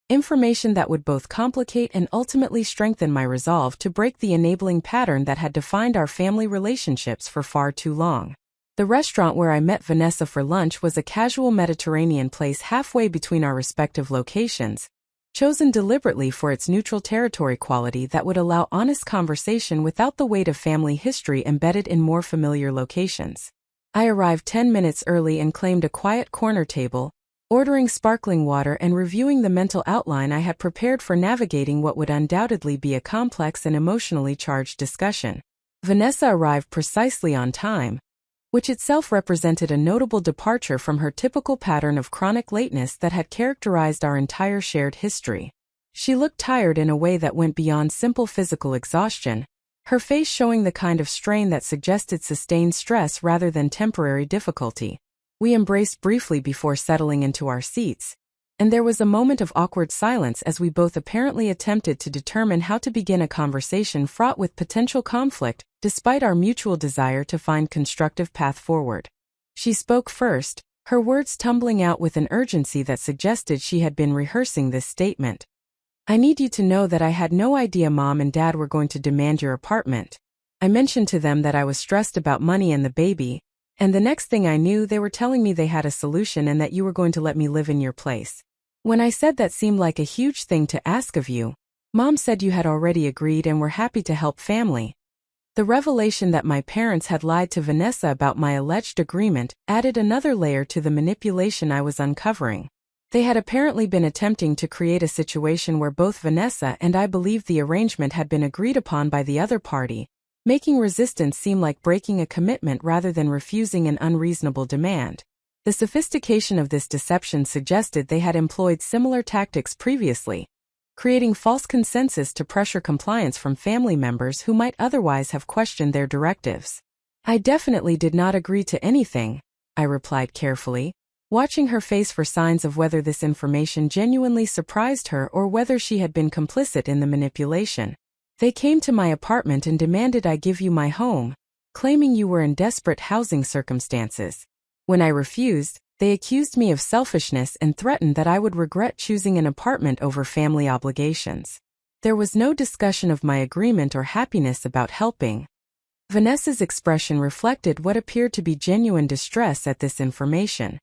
information that would both complicate and ultimately strengthen my resolve to break the enabling pattern that had defined our family relationships for far too long. The restaurant where I met Vanessa for lunch was a casual Mediterranean place halfway between our respective locations, chosen deliberately for its neutral territory quality that would allow honest conversation without the weight of family history embedded in more familiar locations. I arrived 10 minutes early and claimed a quiet corner table, ordering sparkling water and reviewing the mental outline I had prepared for navigating what would undoubtedly be a complex and emotionally charged discussion. Vanessa arrived precisely on time, which itself represented a notable departure from her typical pattern of chronic lateness that had characterized our entire shared history. She looked tired in a way that went beyond simple physical exhaustion, her face showing the kind of strain that suggested sustained stress rather than temporary difficulty. We embraced briefly before settling into our seats, and there was a moment of awkward silence as we both apparently attempted to determine how to begin a conversation fraught with potential conflict, despite our mutual desire to find constructive path forward. She spoke first, her words tumbling out with an urgency that suggested she had been rehearsing this statement. I need you to know that I had no idea Mom and Dad were going to demand your apartment. I mentioned to them that I was stressed about money and the baby, and the next thing I knew they were telling me they had a solution and that you were going to let me live in your place. When I said that seemed like a huge thing to ask of you, Mom said you had already agreed and were happy to help family. The revelation that my parents had lied to Vanessa about my alleged agreement added another layer to the manipulation I was uncovering. They had apparently been attempting to create a situation where both Vanessa and I believed the arrangement had been agreed upon by the other party, making resistance seem like breaking a commitment rather than refusing an unreasonable demand. The sophistication of this deception suggested they had employed similar tactics previously, creating false consensus to pressure compliance from family members who might otherwise have questioned their directives. I definitely did not agree to anything, I replied carefully, watching her face for signs of whether this information genuinely surprised her or whether she had been complicit in the manipulation. They came to my apartment and demanded I give you my home, claiming you were in desperate housing circumstances. When I refused, they accused me of selfishness and threatened that I would regret choosing an apartment over family obligations. There was no discussion of my agreement or happiness about helping. Vanessa's expression reflected what appeared to be genuine distress at this information.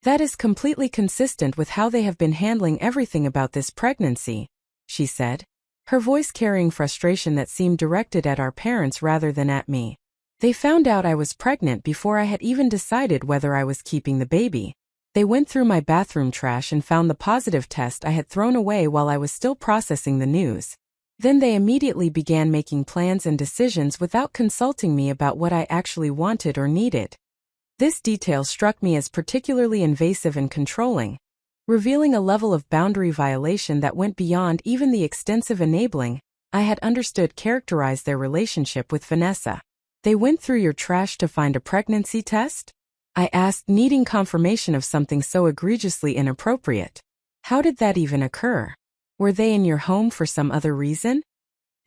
That is completely consistent with how they have been handling everything about this pregnancy, she said, her voice carrying frustration that seemed directed at our parents rather than at me. They found out I was pregnant before I had even decided whether I was keeping the baby. They went through my bathroom trash and found the positive test I had thrown away while I was still processing the news. Then they immediately began making plans and decisions without consulting me about what I actually wanted or needed. This detail struck me as particularly invasive and controlling, revealing a level of boundary violation that went beyond even the extensive enabling I had understood characterized their relationship with Vanessa. They went through your trash to find a pregnancy test? I asked, needing confirmation of something so egregiously inappropriate. How did that even occur? Were they in your home for some other reason?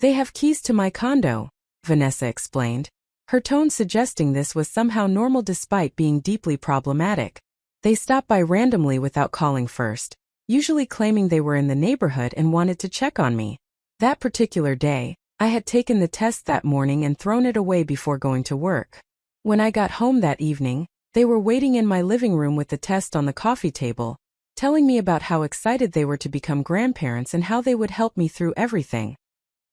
They have keys to my condo, Vanessa explained, her tone suggesting this was somehow normal despite being deeply problematic. They stopped by randomly without calling first, usually claiming they were in the neighborhood and wanted to check on me. That particular day, I had taken the test that morning and thrown it away before going to work. When I got home that evening, they were waiting in my living room with the test on the coffee table, telling me about how excited they were to become grandparents and how they would help me through everything.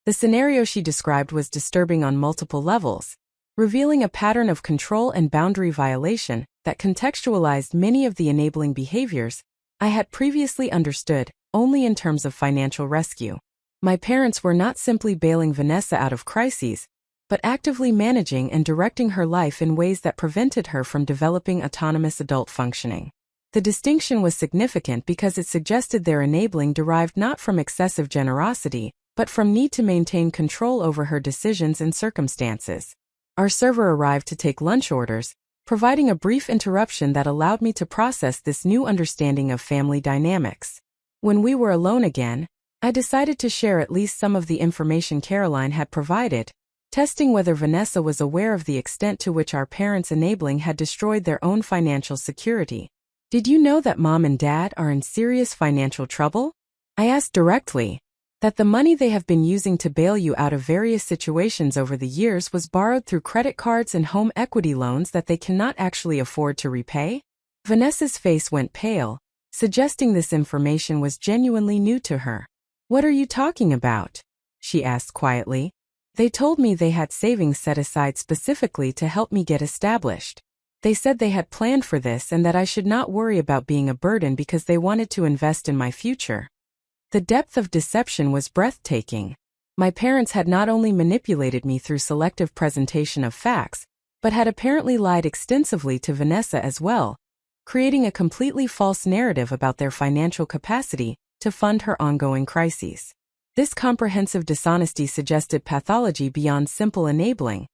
The scenario she described was disturbing on multiple levels, revealing a pattern of control and boundary violation that contextualized many of the enabling behaviors I had previously understood only in terms of financial rescue. My parents were not simply bailing Vanessa out of crises, but actively managing and directing her life in ways that prevented her from developing autonomous adult functioning. The distinction was significant because it suggested their enabling derived not from excessive generosity, but from need to maintain control over her decisions and circumstances. Our server arrived to take lunch orders, providing a brief interruption that allowed me to process this new understanding of family dynamics. When we were alone again, I decided to share at least some of the information Caroline had provided, testing whether Vanessa was aware of the extent to which our parents' enabling had destroyed their own financial security. Did you know that Mom and Dad are in serious financial trouble? I asked directly. That the money they have been using to bail you out of various situations over the years was borrowed through credit cards and home equity loans that they cannot actually afford to repay? Vanessa's face went pale, suggesting this information was genuinely new to her. What are you talking about? She asked quietly. They told me they had savings set aside specifically to help me get established. They said they had planned for this and that I should not worry about being a burden because they wanted to invest in my future. The depth of deception was breathtaking. My parents had not only manipulated me through selective presentation of facts, but had apparently lied extensively to Vanessa as well, creating a completely false narrative about their financial capacity to fund her ongoing crises. This comprehensive dishonesty suggested pathology beyond simple enabling,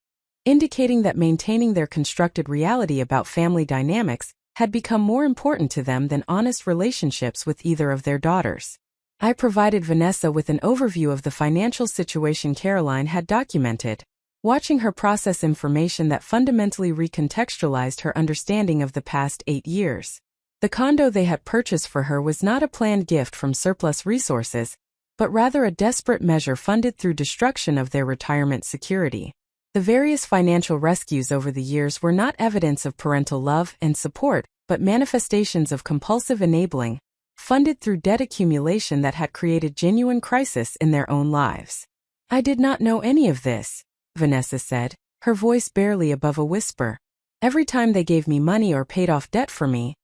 indicating that maintaining their constructed reality about family dynamics had become more important to them than honest relationships with either of their daughters. I provided Vanessa with an overview of the financial situation Caroline had documented, watching her process information that fundamentally recontextualized her understanding of the past 8 years. The condo they had purchased for her was not a planned gift from surplus resources, but rather a desperate measure funded through destruction of their retirement security. The various financial rescues over the years were not evidence of parental love and support, but manifestations of compulsive enabling, funded through debt accumulation that had created genuine crisis in their own lives. "I did not know any of this," Vanessa said, her voice barely above a whisper. "Every time they gave me money or paid off debt for me,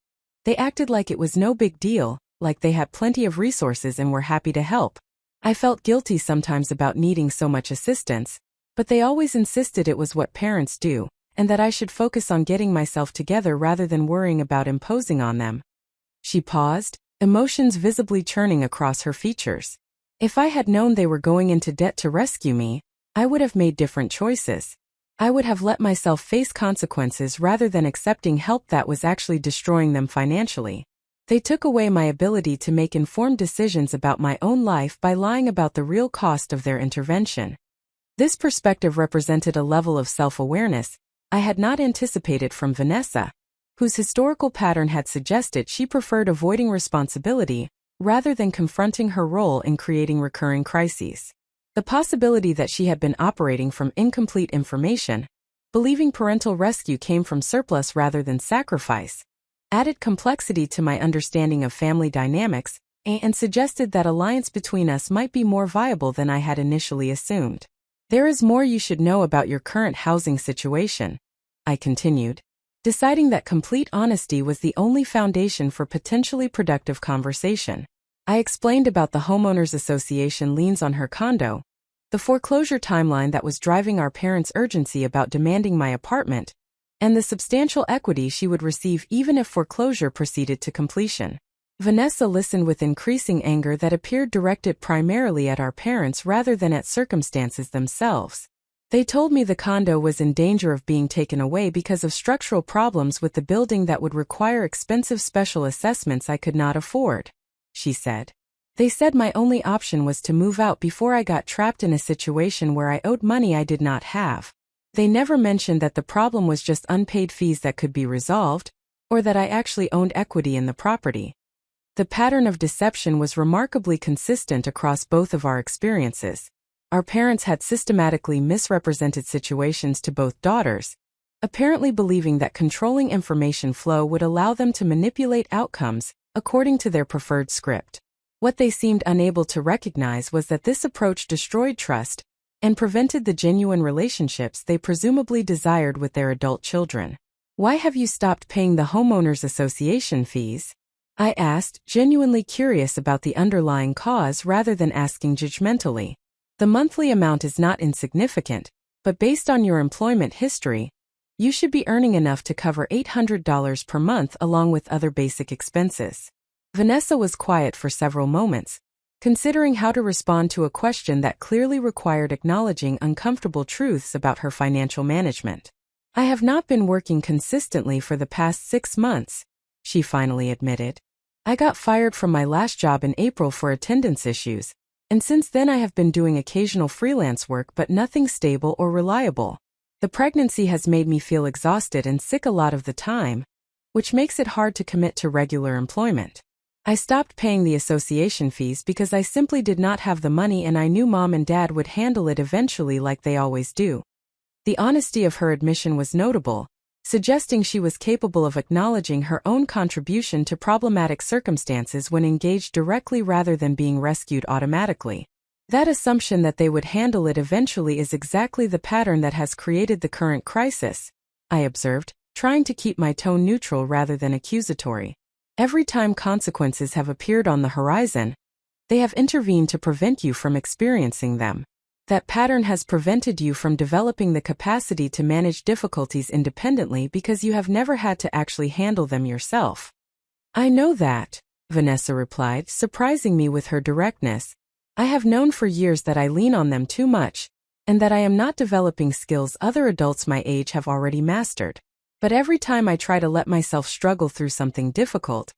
they acted like it was no big deal, like they had plenty of resources and were happy to help. I felt guilty sometimes about needing so much assistance, but they always insisted it was what parents do, and that I should focus on getting myself together rather than worrying about imposing on them." She paused, emotions visibly churning across her features. "If I had known they were going into debt to rescue me, I would have made different choices. I would have let myself face consequences rather than accepting help that was actually destroying them financially. They took away my ability to make informed decisions about my own life by lying about the real cost of their intervention." This perspective represented a level of self-awareness I had not anticipated from Vanessa, whose historical pattern had suggested she preferred avoiding responsibility rather than confronting her role in creating recurring crises. The possibility that she had been operating from incomplete information, believing parental rescue came from surplus rather than sacrifice, added complexity to my understanding of family dynamics and suggested that alliance between us might be more viable than I had initially assumed. "There is more you should know about your current housing situation," I continued, deciding that complete honesty was the only foundation for potentially productive conversation. I explained about the homeowners association liens on her condo, the foreclosure timeline that was driving our parents' urgency about demanding my apartment, and the substantial equity she would receive even if foreclosure proceeded to completion. Vanessa listened with increasing anger that appeared directed primarily at our parents rather than at circumstances themselves. "They told me the condo was in danger of being taken away because of structural problems with the building that would require expensive special assessments I could not afford," she said. "They said my only option was to move out before I got trapped in a situation where I owed money I did not have. They never mentioned that the problem was just unpaid fees that could be resolved, or that I actually owned equity in the property." The pattern of deception was remarkably consistent across both of our experiences. Our parents had systematically misrepresented situations to both daughters, apparently believing that controlling information flow would allow them to manipulate outcomes according to their preferred script. What they seemed unable to recognize was that this approach destroyed trust and prevented the genuine relationships they presumably desired with their adult children. "Why have you stopped paying the homeowners association fees?" I asked, genuinely curious about the underlying cause rather than asking judgmentally. "The monthly amount is not insignificant, but based on your employment history, you should be earning enough to cover $800 per month along with other basic expenses." Vanessa was quiet for several moments, considering how to respond to a question that clearly required acknowledging uncomfortable truths about her financial management. "I have not been working consistently for the past 6 months," she finally admitted. "I got fired from my last job in April for attendance issues, and since then I have been doing occasional freelance work but nothing stable or reliable. The pregnancy has made me feel exhausted and sick a lot of the time, which makes it hard to commit to regular employment. I stopped paying the association fees because I simply did not have the money and I knew Mom and Dad would handle it eventually like they always do." The honesty of her admission was notable, suggesting she was capable of acknowledging her own contribution to problematic circumstances when engaged directly rather than being rescued automatically. That assumption that they would handle it eventually is exactly the pattern that has created the current crisis, I observed, trying to keep my tone neutral rather than accusatory. "Every time consequences have appeared on the horizon, they have intervened to prevent you from experiencing them. That pattern has prevented you from developing the capacity to manage difficulties independently because you have never had to actually handle them yourself." "I know that," Vanessa replied, surprising me with her directness. "I have known for years that I lean on them too much, and that I am not developing skills other adults my age have already mastered. But every time I try to let myself struggle through something difficult,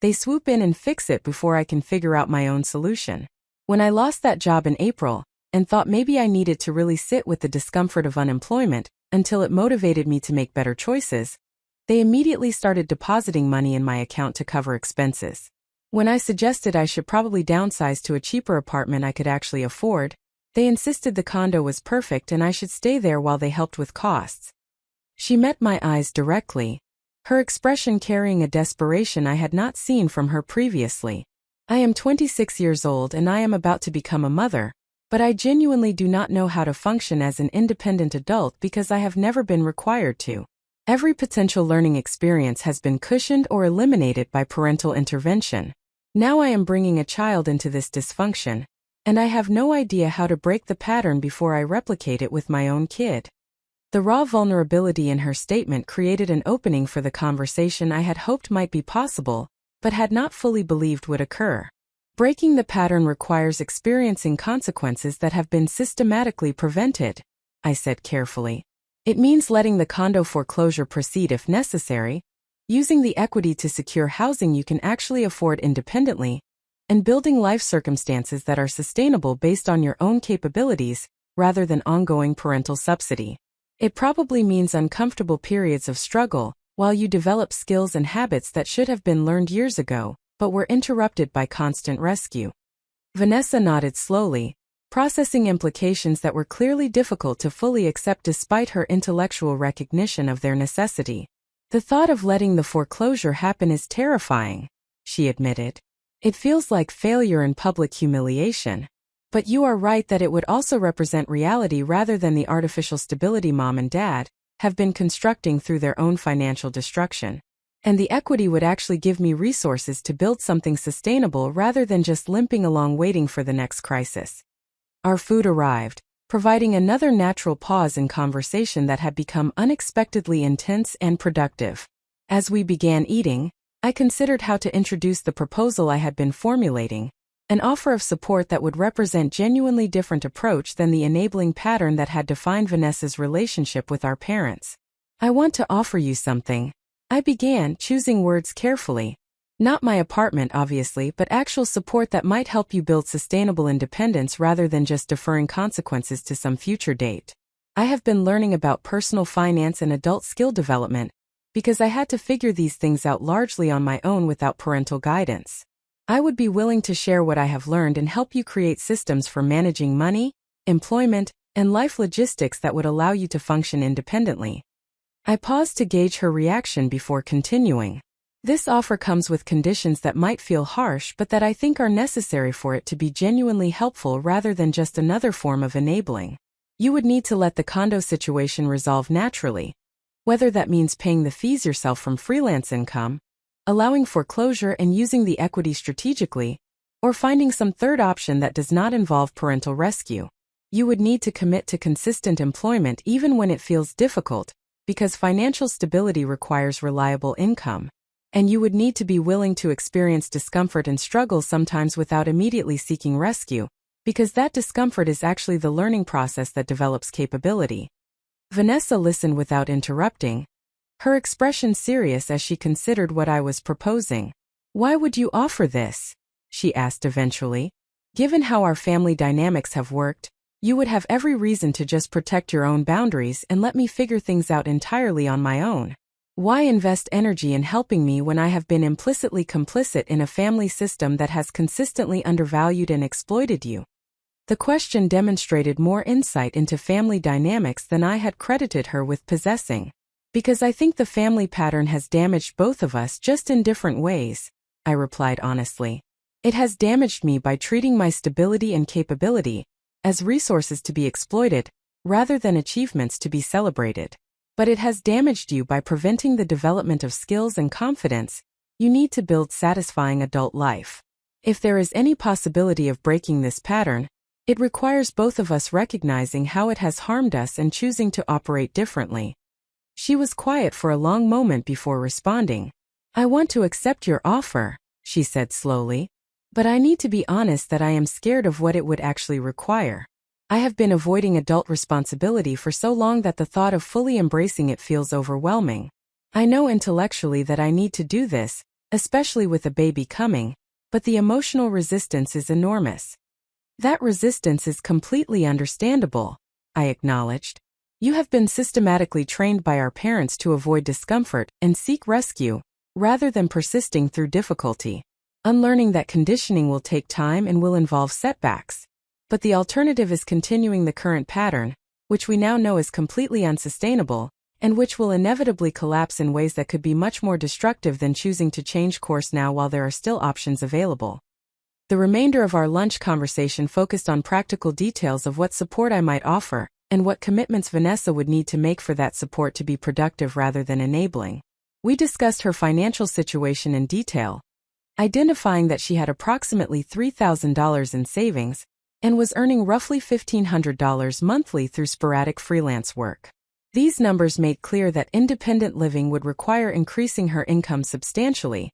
they swoop in and fix it before I can figure out my own solution. When I lost that job in April, and thought maybe I needed to really sit with the discomfort of unemployment until it motivated me to make better choices, they immediately started depositing money in my account to cover expenses. When I suggested I should probably downsize to a cheaper apartment I could actually afford, they insisted the condo was perfect and I should stay there while they helped with costs. She met my eyes directly, her expression carrying a desperation I had not seen from her previously. I am 26 years old and I am about to become a mother, but I genuinely do not know how to function as an independent adult because I have never been required to. Every potential learning experience has been cushioned or eliminated by parental intervention. Now I am bringing a child into this dysfunction, and I have no idea how to break the pattern before I replicate it with my own kid. The raw vulnerability in her statement created an opening for the conversation I had hoped might be possible, but had not fully believed would occur. Breaking the pattern requires experiencing consequences that have been systematically prevented, I said carefully. It means letting the condo foreclosure proceed if necessary, using the equity to secure housing you can actually afford independently, and building life circumstances that are sustainable based on your own capabilities, rather than ongoing parental subsidy. It probably means uncomfortable periods of struggle, while you develop skills and habits that should have been learned years ago, but were interrupted by constant rescue. Vanessa nodded slowly, processing implications that were clearly difficult to fully accept despite her intellectual recognition of their necessity. The thought of letting the foreclosure happen is terrifying, she admitted. It feels like failure and public humiliation. But you are right that it would also represent reality rather than the artificial stability mom and dad have been constructing through their own financial destruction. And the equity would actually give me resources to build something sustainable rather than just limping along waiting for the next crisis. Our food arrived, providing another natural pause in conversation that had become unexpectedly intense and productive. As we began eating, I considered how to introduce the proposal I had been formulating, an offer of support that would represent genuinely different approach than the enabling pattern that had defined Vanessa's relationship with our parents. I want to offer you something, I began, choosing words carefully. Not my apartment, obviously, but actual support that might help you build sustainable independence rather than just deferring consequences to some future date. I have been learning about personal finance and adult skill development because I had to figure these things out largely on my own without parental guidance. I would be willing to share what I have learned and help you create systems for managing money, employment, and life logistics that would allow you to function independently. I paused to gauge her reaction before continuing. This offer comes with conditions that might feel harsh but that I think are necessary for it to be genuinely helpful rather than just another form of enabling. You would need to let the condo situation resolve naturally, whether that means paying the fees yourself from freelance income, allowing foreclosure and using the equity strategically, or finding some third option that does not involve parental rescue. You would need to commit to consistent employment even when it feels difficult, because financial stability requires reliable income. And you would need to be willing to experience discomfort and struggle sometimes without immediately seeking rescue, because that discomfort is actually the learning process that develops capability. Vanessa listened without interrupting, her expression serious as she considered what I was proposing. Why would you offer this? She asked eventually. Given how our family dynamics have worked, you would have every reason to just protect your own boundaries and let me figure things out entirely on my own. Why invest energy in helping me when I have been implicitly complicit in a family system that has consistently undervalued and exploited you? The question demonstrated more insight into family dynamics than I had credited her with possessing. Because I think the family pattern has damaged both of us just in different ways, I replied honestly. It has damaged me by treating my stability and capability as resources to be exploited, rather than achievements to be celebrated. But it has damaged you by preventing the development of skills and confidence you need to build satisfying adult life. If there is any possibility of breaking this pattern, it requires both of us recognizing how it has harmed us and choosing to operate differently. She was quiet for a long moment before responding. I want to accept your offer, she said slowly, but I need to be honest that I am scared of what it would actually require. I have been avoiding adult responsibility for so long that the thought of fully embracing it feels overwhelming. I know intellectually that I need to do this, especially with a baby coming, but the emotional resistance is enormous. That resistance is completely understandable, I acknowledged. You have been systematically trained by our parents to avoid discomfort and seek rescue, rather than persisting through difficulty. Unlearning that conditioning will take time and will involve setbacks. But the alternative is continuing the current pattern, which we now know is completely unsustainable, and which will inevitably collapse in ways that could be much more destructive than choosing to change course now while there are still options available. The remainder of our lunch conversation focused on practical details of what support I might offer, and what commitments Vanessa would need to make for that support to be productive rather than enabling. We discussed her financial situation in detail, identifying that she had approximately $3,000 in savings and was earning roughly $1,500 monthly through sporadic freelance work. These numbers made clear that independent living would require increasing her income substantially,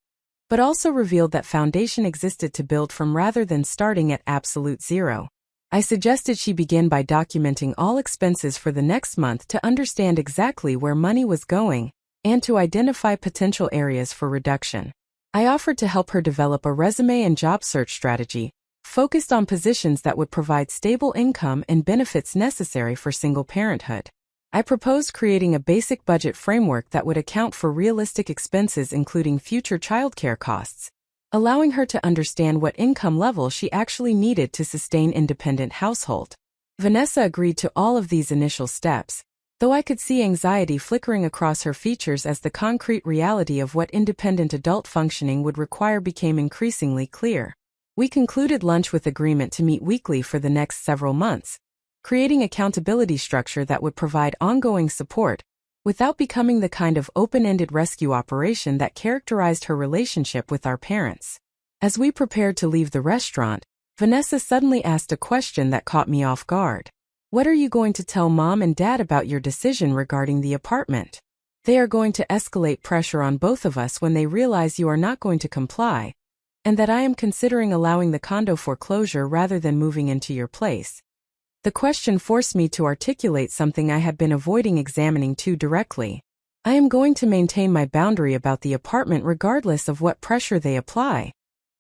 but also revealed that foundation existed to build from rather than starting at absolute zero. I suggested she begin by documenting all expenses for the next month to understand exactly where money was going and to identify potential areas for reduction. I offered to help her develop a resume and job search strategy focused on positions that would provide stable income and benefits necessary for single parenthood. I proposed creating a basic budget framework that would account for realistic expenses including future childcare costs, allowing her to understand what income level she actually needed to sustain independent household. Vanessa agreed to all of these initial steps, though I could see anxiety flickering across her features as the concrete reality of what independent adult functioning would require became increasingly clear. We concluded lunch with agreement to meet weekly for the next several months, creating accountability structure that would provide ongoing support, without becoming the kind of open-ended rescue operation that characterized her relationship with our parents. As we prepared to leave the restaurant, Vanessa suddenly asked a question that caught me off guard. What are you going to tell Mom and Dad about your decision regarding the apartment? They are going to escalate pressure on both of us when they realize you are not going to comply, and that I am considering allowing the condo foreclosure rather than moving into your place. The question forced me to articulate something I had been avoiding examining too directly. I am going to maintain my boundary about the apartment regardless of what pressure they apply,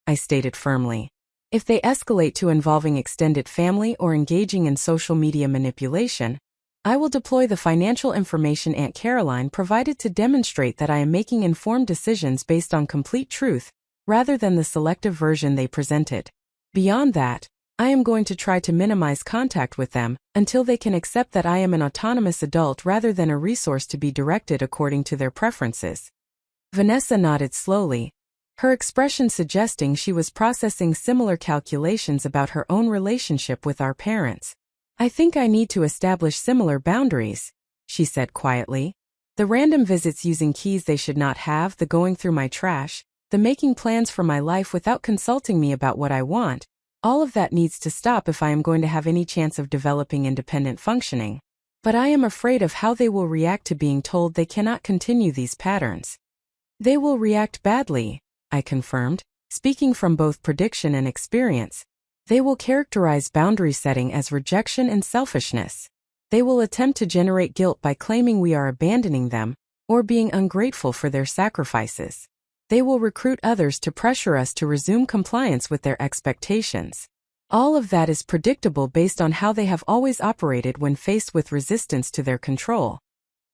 I stated firmly. If they escalate to involving extended family or engaging in social media manipulation, I will deploy the financial information Aunt Caroline provided to demonstrate that I am making informed decisions based on complete truth, rather than the selective version they presented. Beyond that, I am going to try to minimize contact with them until they can accept that I am an autonomous adult rather than a resource to be directed according to their preferences. Vanessa nodded slowly, her expression suggesting she was processing similar calculations about her own relationship with our parents. I think I need to establish similar boundaries, she said quietly. The random visits using keys they should not have, the going through my trash, the making plans for my life without consulting me about what I want, all of that needs to stop if I am going to have any chance of developing independent functioning. But I am afraid of how they will react to being told they cannot continue these patterns. They will react badly, I confirmed, speaking from both prediction and experience. They will characterize boundary setting as rejection and selfishness. They will attempt to generate guilt by claiming we are abandoning them, or being ungrateful for their sacrifices. They will recruit others to pressure us to resume compliance with their expectations. All of that is predictable based on how they have always operated when faced with resistance to their control.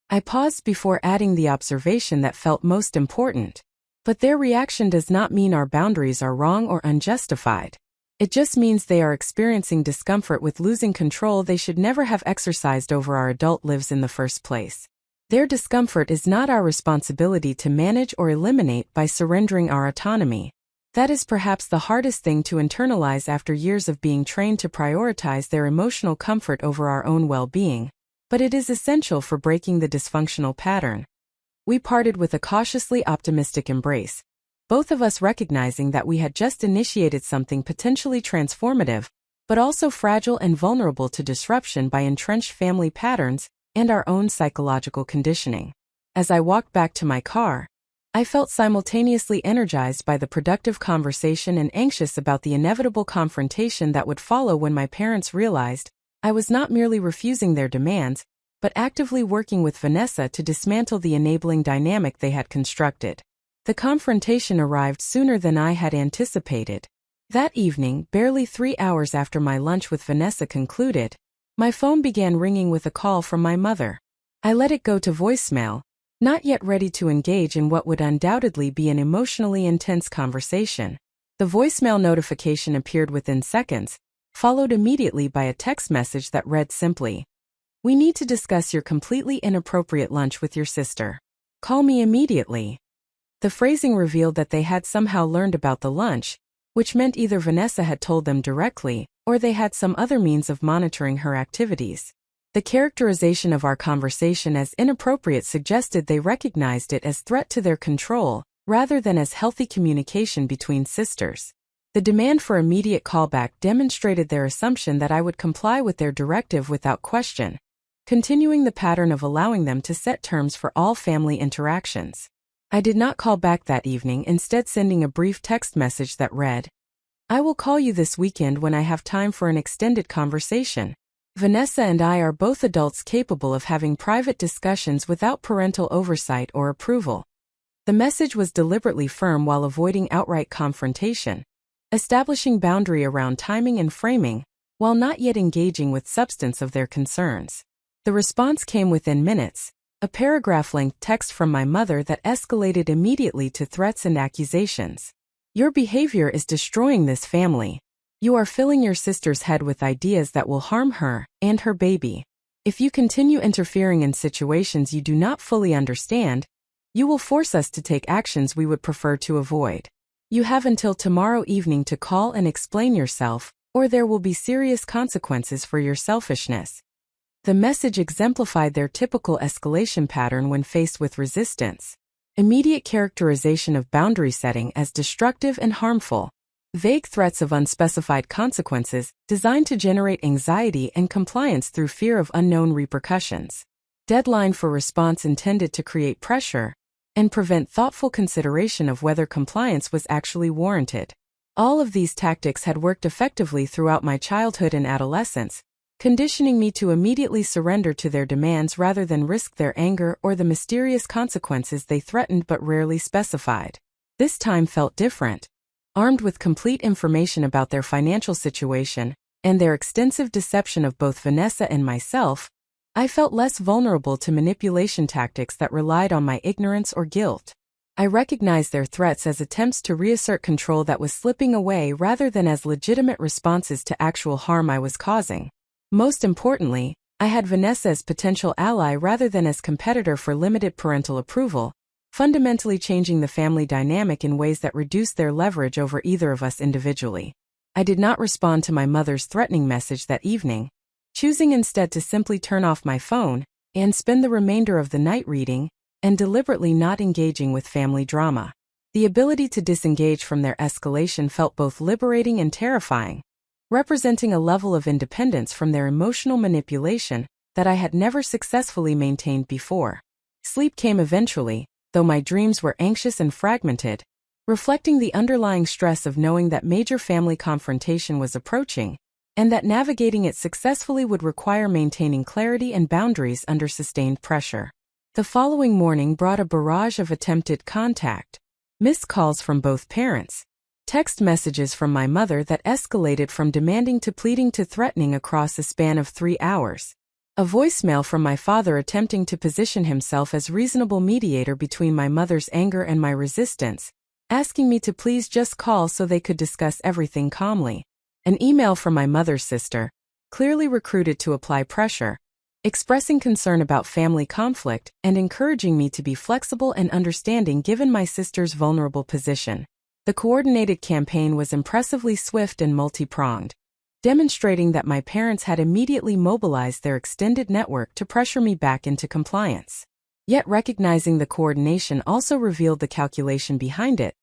I paused before adding the observation that felt most important. But their reaction does not mean our boundaries are wrong or unjustified. It just means they are experiencing discomfort with losing control they should never have exercised over our adult lives in the first place. Their discomfort is not our responsibility to manage or eliminate by surrendering our autonomy. That is perhaps the hardest thing to internalize after years of being trained to prioritize their emotional comfort over our own well-being, but it is essential for breaking the dysfunctional pattern. We parted with a cautiously optimistic embrace, both of us recognizing that we had just initiated something potentially transformative, but also fragile and vulnerable to disruption by entrenched family patterns and our own psychological conditioning. As I walked back to my car, I felt simultaneously energized by the productive conversation and anxious about the inevitable confrontation that would follow when my parents realized I was not merely refusing their demands, but actively working with Vanessa to dismantle the enabling dynamic they had constructed. The confrontation arrived sooner than I had anticipated. That evening, barely 3 hours after my lunch with Vanessa concluded, my phone began ringing with a call from my mother. I let it go to voicemail, not yet ready to engage in what would undoubtedly be an emotionally intense conversation. The voicemail notification appeared within seconds, followed immediately by a text message that read simply, "We need to discuss your completely inappropriate lunch with your sister. Call me immediately." The phrasing revealed that they had somehow learned about the lunch, which meant either Vanessa had told them directly, or they had some other means of monitoring her activities. The characterization of our conversation as inappropriate suggested they recognized it as threat to their control, rather than as healthy communication between sisters. The demand for immediate callback demonstrated their assumption that I would comply with their directive without question, continuing the pattern of allowing them to set terms for all family interactions. I did not call back that evening, instead sending a brief text message that read, "I will call you this weekend when I have time for an extended conversation. Vanessa and I are both adults capable of having private discussions without parental oversight or approval." The message was deliberately firm while avoiding outright confrontation, establishing boundary around timing and framing, while not yet engaging with substance of their concerns. The response came within minutes, a paragraph-length text from my mother that escalated immediately to threats and accusations. "Your behavior is destroying this family. You are filling your sister's head with ideas that will harm her and her baby. If you continue interfering in situations you do not fully understand, you will force us to take actions we would prefer to avoid. You have until tomorrow evening to call and explain yourself, or there will be serious consequences for your selfishness." The message exemplified their typical escalation pattern when faced with resistance. Immediate characterization of boundary setting as destructive and harmful. Vague threats of unspecified consequences designed to generate anxiety and compliance through fear of unknown repercussions. Deadline for response intended to create pressure and prevent thoughtful consideration of whether compliance was actually warranted. All of these tactics had worked effectively throughout my childhood and adolescence, conditioning me to immediately surrender to their demands rather than risk their anger or the mysterious consequences they threatened but rarely specified. This time felt different. Armed with complete information about their financial situation and their extensive deception of both Vanessa and myself, I felt less vulnerable to manipulation tactics that relied on my ignorance or guilt. I recognized their threats as attempts to reassert control that was slipping away rather than as legitimate responses to actual harm I was causing. Most importantly, I had Vanessa as potential ally rather than as competitor for limited parental approval, fundamentally changing the family dynamic in ways that reduced their leverage over either of us individually. I did not respond to my mother's threatening message that evening, choosing instead to simply turn off my phone and spend the remainder of the night reading and deliberately not engaging with family drama. The ability to disengage from their escalation felt both liberating and terrifying, representing a level of independence from their emotional manipulation that I had never successfully maintained before. Sleep came eventually, though my dreams were anxious and fragmented, reflecting the underlying stress of knowing that major family confrontation was approaching, and that navigating it successfully would require maintaining clarity and boundaries under sustained pressure. The following morning brought a barrage of attempted contact, missed calls from both parents, text messages from my mother that escalated from demanding to pleading to threatening across a span of 3 hours. A voicemail from my father attempting to position himself as reasonable mediator between my mother's anger and my resistance, asking me to please just call so they could discuss everything calmly. An email from my mother's sister, clearly recruited to apply pressure, expressing concern about family conflict and encouraging me to be flexible and understanding given my sister's vulnerable position. The coordinated campaign was impressively swift and multi-pronged, demonstrating that my parents had immediately mobilized their extended network to pressure me back into compliance. Yet recognizing the coordination also revealed the calculation behind it,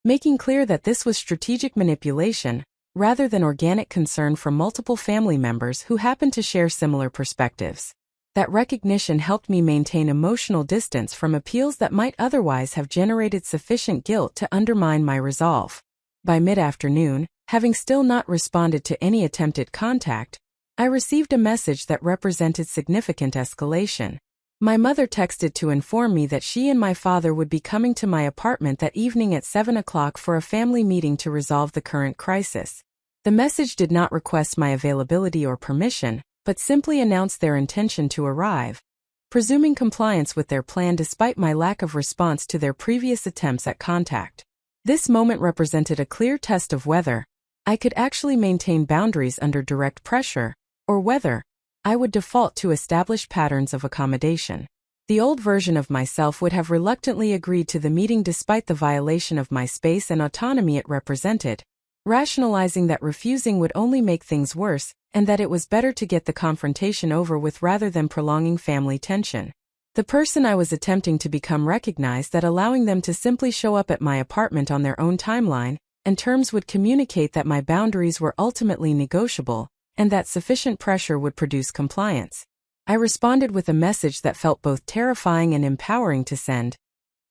making clear that this was strategic manipulation, rather than organic concern from multiple family members who happened to share similar perspectives. That recognition helped me maintain emotional distance from appeals that might otherwise have generated sufficient guilt to undermine my resolve. By mid-afternoon, having still not responded to any attempted contact, I received a message that represented significant escalation. My mother texted to inform me that she and my father would be coming to my apartment that evening at 7 o'clock for a family meeting to resolve the current crisis. The message did not request my availability or permission, but simply announced their intention to arrive, presuming compliance with their plan despite my lack of response to their previous attempts at contact. This moment represented a clear test of whether I could actually maintain boundaries under direct pressure, or whether I would default to established patterns of accommodation. The old version of myself would have reluctantly agreed to the meeting despite the violation of my space and autonomy it represented, rationalizing that refusing would only make things worse, and that it was better to get the confrontation over with rather than prolonging family tension. The person I was attempting to become recognized that allowing them to simply show up at my apartment on their own timeline and terms would communicate that my boundaries were ultimately negotiable, and that sufficient pressure would produce compliance. I responded with a message that felt both terrifying and empowering to send.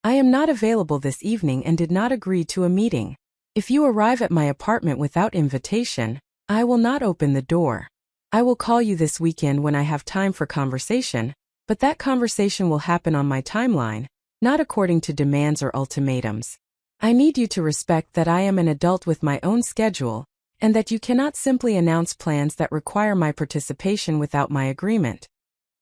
I am not available this evening and did not agree to a meeting. If you arrive at my apartment without invitation, I will not open the door. I will call you this weekend when I have time for conversation, but that conversation will happen on my timeline, not according to demands or ultimatums. I need you to respect that I am an adult with my own schedule, and that you cannot simply announce plans that require my participation without my agreement.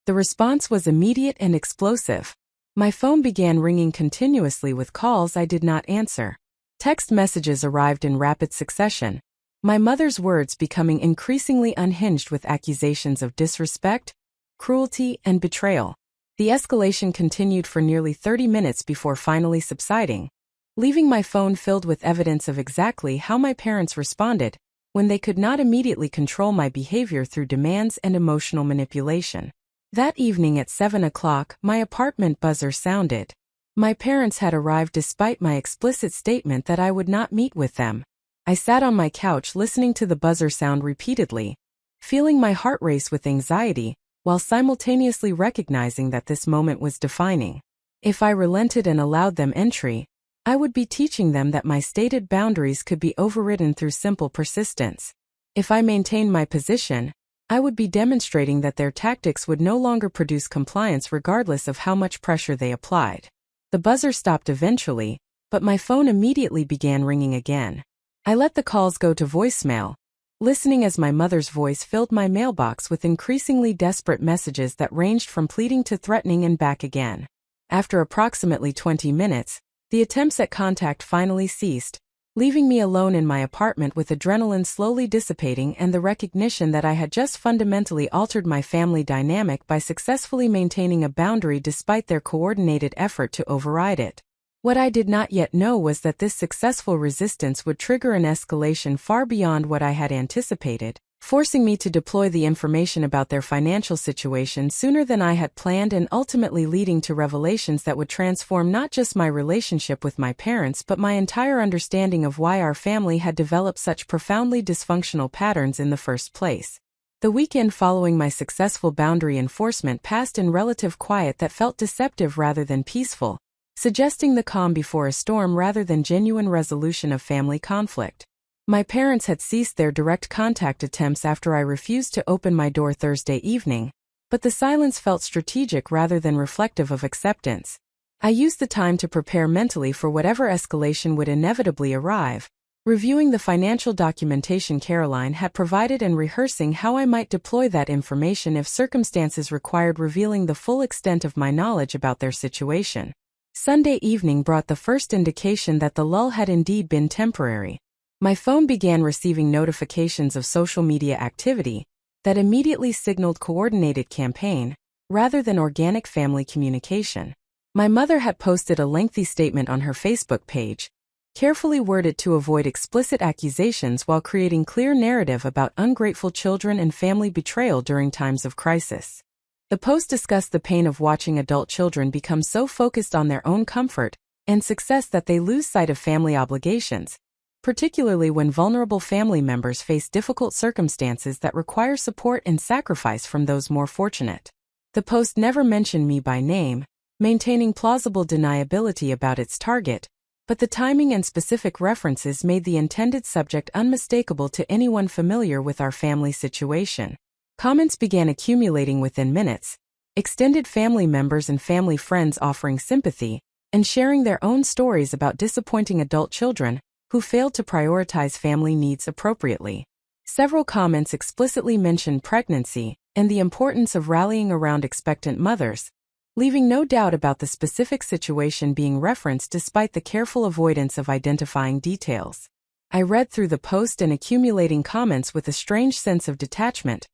The response was immediate and explosive. My phone began ringing continuously with calls I did not answer. Text messages arrived in rapid succession, my mother's words becoming increasingly unhinged with accusations of disrespect, cruelty, and betrayal. The escalation continued for nearly 30 minutes before finally subsiding, leaving my phone filled with evidence of exactly how my parents responded when they could not immediately control my behavior through demands and emotional manipulation. That evening at 7 o'clock, my apartment buzzer sounded. My parents had arrived despite my explicit statement that I would not meet with them. I sat on my couch listening to the buzzer sound repeatedly, feeling my heart race with anxiety, while simultaneously recognizing that this moment was defining. If I relented and allowed them entry, I would be teaching them that my stated boundaries could be overridden through simple persistence. If I maintained my position, I would be demonstrating that their tactics would no longer produce compliance regardless of how much pressure they applied. The buzzer stopped eventually, but my phone immediately began ringing again. I let the calls go to voicemail, listening as my mother's voice filled my mailbox with increasingly desperate messages that ranged from pleading to threatening and back again. After approximately 20 minutes, the attempts at contact finally ceased, leaving me alone in my apartment with adrenaline slowly dissipating and the recognition that I had just fundamentally altered my family dynamic by successfully maintaining a boundary despite their coordinated effort to override it. What I did not yet know was that this successful resistance would trigger an escalation far beyond what I had anticipated, forcing me to deploy the information about their financial situation sooner than I had planned and ultimately leading to revelations that would transform not just my relationship with my parents but my entire understanding of why our family had developed such profoundly dysfunctional patterns in the first place. The weekend following my successful boundary enforcement passed in relative quiet that felt deceptive rather than peaceful, suggesting the calm before a storm rather than genuine resolution of family conflict. My parents had ceased their direct contact attempts after I refused to open my door Thursday evening, but the silence felt strategic rather than reflective of acceptance. I used the time to prepare mentally for whatever escalation would inevitably arrive, reviewing the financial documentation Caroline had provided and rehearsing how I might deploy that information if circumstances required revealing the full extent of my knowledge about their situation. Sunday evening brought the first indication that the lull had indeed been temporary. My phone began receiving notifications of social media activity that immediately signaled coordinated campaign, rather than organic family communication. My mother had posted a lengthy statement on her Facebook page, carefully worded to avoid explicit accusations while creating clear narrative about ungrateful children and family betrayal during times of crisis. The post discussed the pain of watching adult children become so focused on their own comfort and success that they lose sight of family obligations, particularly when vulnerable family members face difficult circumstances that require support and sacrifice from those more fortunate. The post never mentioned me by name, maintaining plausible deniability about its target, but the timing and specific references made the intended subject unmistakable to anyone familiar with our family situation. Comments began accumulating within minutes, extended family members and family friends offering sympathy, and sharing their own stories about disappointing adult children who failed to prioritize family needs appropriately. Several comments explicitly mentioned pregnancy and the importance of rallying around expectant mothers, leaving no doubt about the specific situation being referenced despite the careful avoidance of identifying details. I read through the post and accumulating comments with a strange sense of detachment,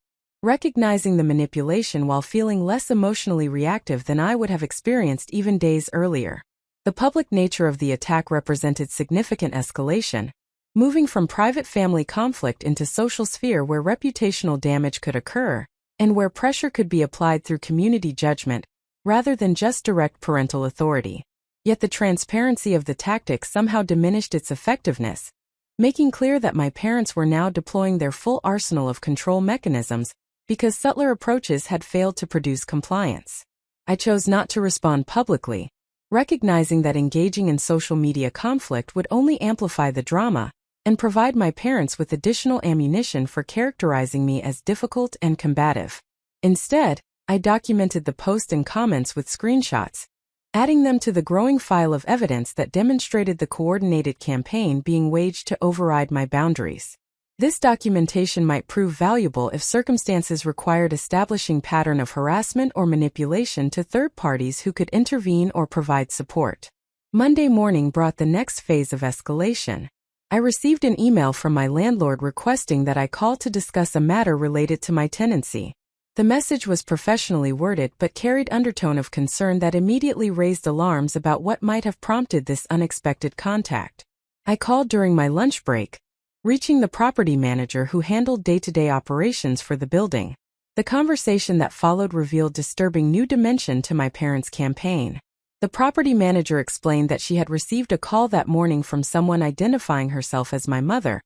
recognizing the manipulation while feeling less emotionally reactive than I would have experienced even days earlier. The public nature of the attack represented significant escalation, moving from private family conflict into social sphere where reputational damage could occur, and where pressure could be applied through community judgment, rather than just direct parental authority. Yet the transparency of the tactic somehow diminished its effectiveness, making clear that my parents were now deploying their full arsenal of control mechanisms because subtler approaches had failed to produce compliance. I chose not to respond publicly, recognizing that engaging in social media conflict would only amplify the drama and provide my parents with additional ammunition for characterizing me as difficult and combative. Instead, I documented the post and comments with screenshots, adding them to the growing file of evidence that demonstrated the coordinated campaign being waged to override my boundaries. This documentation might prove valuable if circumstances required establishing pattern of harassment or manipulation to third parties who could intervene or provide support. Monday morning brought the next phase of escalation. I received an email from my landlord requesting that I call to discuss a matter related to my tenancy. The message was professionally worded but carried undertone of concern that immediately raised alarms about what might have prompted this unexpected contact. I called during my lunch break, reaching the property manager who handled day-to-day operations for the building. The conversation that followed revealed disturbing new dimension to my parents' campaign. The property manager explained that she had received a call that morning from someone identifying herself as my mother,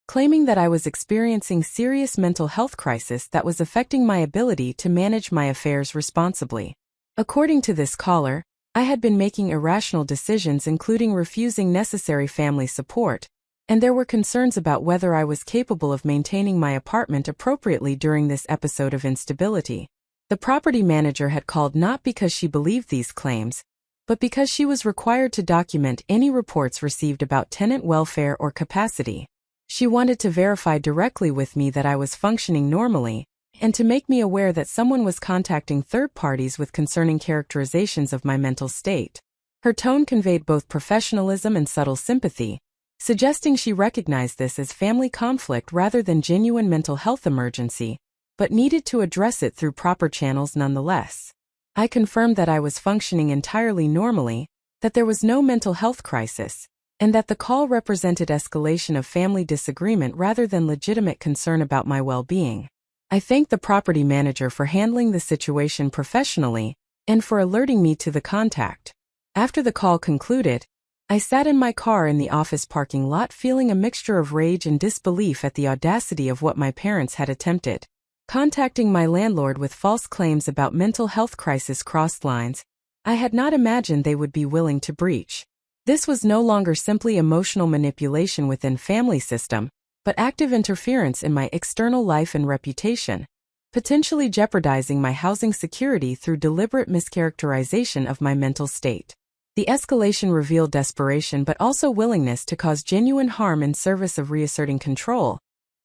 claiming that I was experiencing serious mental health crisis that was affecting my ability to manage my affairs responsibly. According to this caller, I had been making irrational decisions including refusing necessary family support, and there were concerns about whether I was capable of maintaining my apartment appropriately during this episode of instability. The property manager had called not because she believed these claims, but because she was required to document any reports received about tenant welfare or capacity. She wanted to verify directly with me that I was functioning normally, and to make me aware that someone was contacting third parties with concerning characterizations of my mental state. Her tone conveyed both professionalism and subtle sympathy, suggesting she recognized this as family conflict rather than genuine mental health emergency, but needed to address it through proper channels nonetheless. I confirmed that I was functioning entirely normally, that there was no mental health crisis, and that the call represented escalation of family disagreement rather than legitimate concern about my well-being. I thanked the property manager for handling the situation professionally and for alerting me to the contact. After the call concluded, I sat in my car in the office parking lot feeling a mixture of rage and disbelief at the audacity of what my parents had attempted. Contacting my landlord with false claims about mental health crisis crossed lines I had not imagined they would be willing to breach. This was no longer simply emotional manipulation within family system, but active interference in my external life and reputation, potentially jeopardizing my housing security through deliberate mischaracterization of my mental state. The escalation revealed desperation but also willingness to cause genuine harm in service of reasserting control,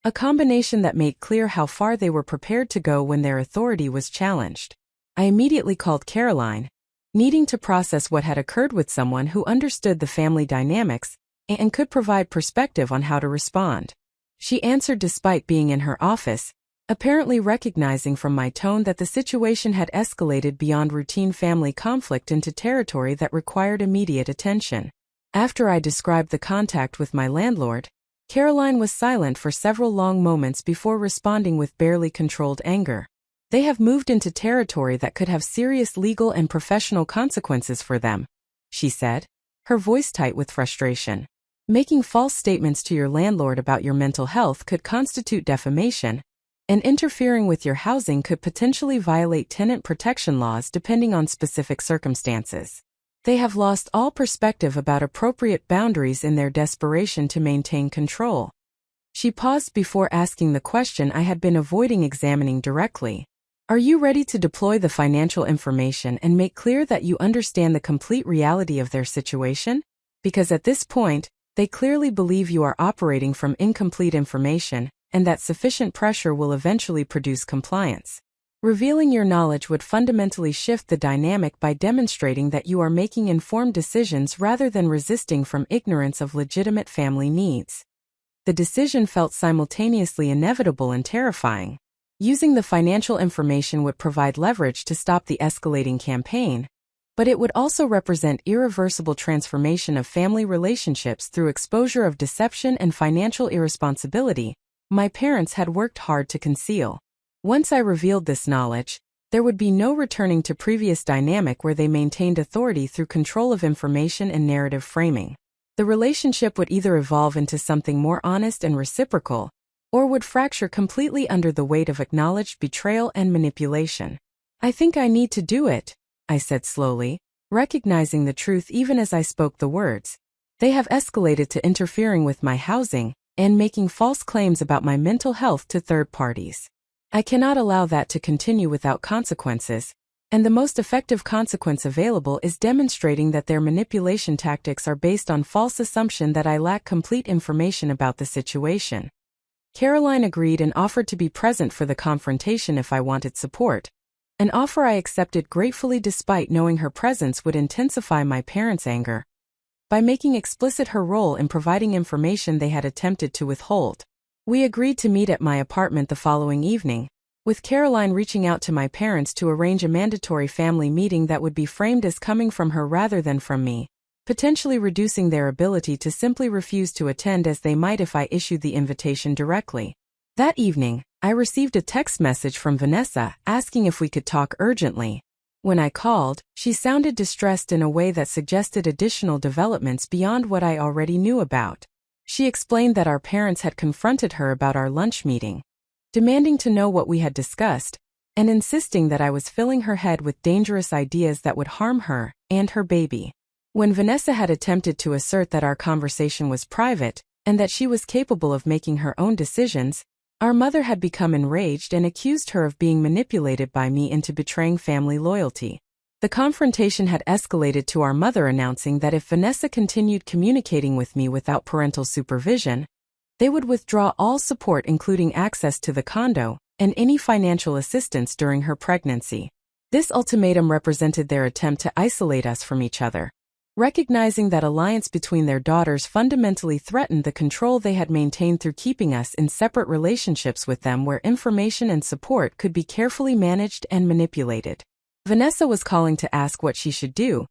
a combination that made clear how far they were prepared to go when their authority was challenged. I immediately called Caroline, needing to process what had occurred with someone who understood the family dynamics and could provide perspective on how to respond. She answered despite being in her office, apparently recognizing from my tone that the situation had escalated beyond routine family conflict into territory that required immediate attention. After I described the contact with my landlord, Caroline was silent for several long moments before responding with barely controlled anger. They have moved into territory that could have serious legal and professional consequences for them, she said, her voice tight with frustration. Making false statements to your landlord about your mental health could constitute defamation, and interfering with your housing could potentially violate tenant protection laws depending on specific circumstances. They have lost all perspective about appropriate boundaries in their desperation to maintain control. She paused before asking the question I had been avoiding examining directly. Are you ready to deploy the financial information and make clear that you understand the complete reality of their situation? Because at this point, they clearly believe you are operating from incomplete information, and that sufficient pressure will eventually produce compliance. Revealing your knowledge would fundamentally shift the dynamic by demonstrating that you are making informed decisions rather than resisting from ignorance of legitimate family needs. The decision felt simultaneously inevitable and terrifying. Using the financial information would provide leverage to stop the escalating campaign, but it would also represent irreversible transformation of family relationships through exposure of deception and financial irresponsibility my parents had worked hard to conceal. Once I revealed this knowledge, there would be no returning to previous dynamic where they maintained authority through control of information and narrative framing. The relationship would either evolve into something more honest and reciprocal, or would fracture completely under the weight of acknowledged betrayal and manipulation. I think I need to do it, I said slowly, recognizing the truth even as I spoke the words. They have escalated to interfering with my housing and making false claims about my mental health to third parties. I cannot allow that to continue without consequences, and the most effective consequence available is demonstrating that their manipulation tactics are based on false assumption that I lack complete information about the situation. Caroline agreed and offered to be present for the confrontation if I wanted support, an offer I accepted gratefully despite knowing her presence would intensify my parents' anger by making explicit her role in providing information they had attempted to withhold. We agreed to meet at my apartment the following evening, with Caroline reaching out to my parents to arrange a mandatory family meeting that would be framed as coming from her rather than from me, potentially reducing their ability to simply refuse to attend as they might if I issued the invitation directly. That evening, I received a text message from Vanessa asking if we could talk urgently. When I called, she sounded distressed in a way that suggested additional developments beyond what I already knew about. She explained that our parents had confronted her about our lunch meeting, demanding to know what we had discussed, and insisting that I was filling her head with dangerous ideas that would harm her and her baby. When Vanessa had attempted to assert that our conversation was private and that she was capable of making her own decisions, our mother had become enraged and accused her of being manipulated by me into betraying family loyalty. The confrontation had escalated to our mother announcing that if Vanessa continued communicating with me without parental supervision, they would withdraw all support including access to the condo and any financial assistance during her pregnancy. This ultimatum represented their attempt to isolate us from each other. Recognizing that alliance between their daughters fundamentally threatened the control they had maintained through keeping us in separate relationships with them where information and support could be carefully managed and manipulated. Vanessa was calling to ask what she should do,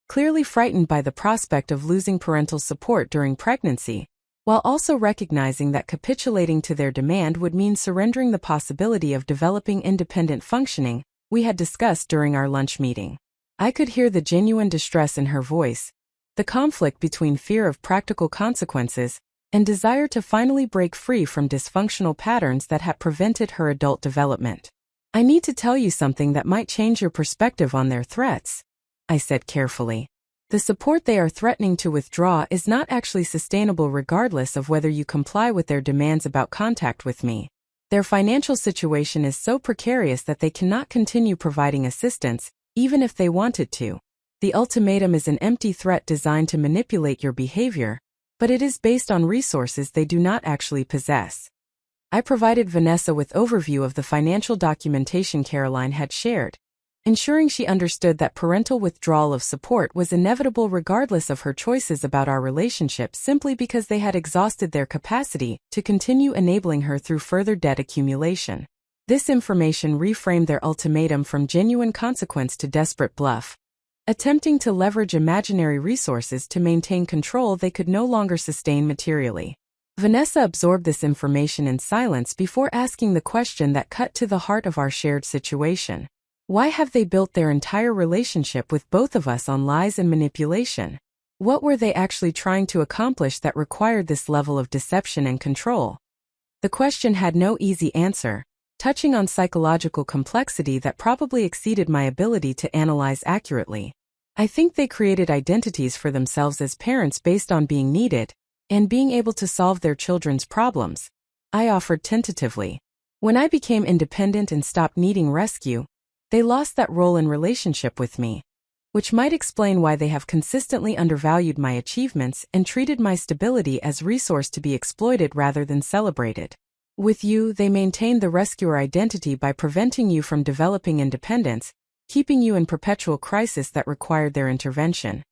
clearly frightened by the prospect of losing parental support during pregnancy, while also recognizing that capitulating to their demand would mean surrendering the possibility of developing independent functioning we had discussed during our lunch meeting. I could hear the genuine distress in her voice, the conflict between fear of practical consequences and desire to finally break free from dysfunctional patterns that had prevented her adult development. I need to tell you something that might change your perspective on their threats, I said carefully. The support they are threatening to withdraw is not actually sustainable regardless of whether you comply with their demands about contact with me. Their financial situation is so precarious that they cannot continue providing assistance, even if they wanted to. The ultimatum is an empty threat designed to manipulate your behavior, but it is based on resources they do not actually possess. I provided Vanessa with overview of the financial documentation Caroline had shared, ensuring she understood that parental withdrawal of support was inevitable regardless of her choices about our relationship simply because they had exhausted their capacity to continue enabling her through further debt accumulation. This information reframed their ultimatum from genuine consequence to desperate bluff, attempting to leverage imaginary resources to maintain control they could no longer sustain materially. Vanessa absorbed this information in silence before asking the question that cut to the heart of our shared situation. Why have they built their entire relationship with both of us on lies and manipulation? What were they actually trying to accomplish that required this level of deception and control? The question had no easy answer, touching on psychological complexity that probably exceeded my ability to analyze accurately. I think they created identities for themselves as parents based on being needed and being able to solve their children's problems, I offered tentatively. When I became independent and stopped needing rescue, they lost that role in relationship with me, which might explain why they have consistently undervalued my achievements and treated my stability as resource to be exploited rather than celebrated. With you, they maintained the rescuer identity by preventing you from developing independence, keeping you in perpetual crisis that required their intervention.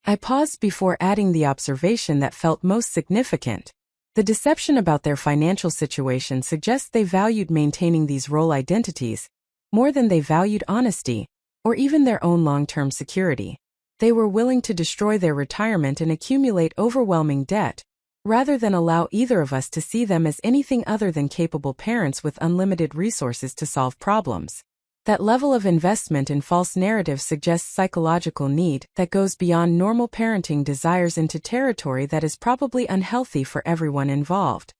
I paused before adding the observation that felt most significant. The deception about their financial situation suggests they valued maintaining these role identities more than they valued honesty, or even their own long-term security. They were willing to destroy their retirement and accumulate overwhelming debt, rather than allow either of us to see them as anything other than capable parents with unlimited resources to solve problems. That level of investment in false narratives suggests psychological need that goes beyond normal parenting desires into territory that is probably unhealthy for everyone involved.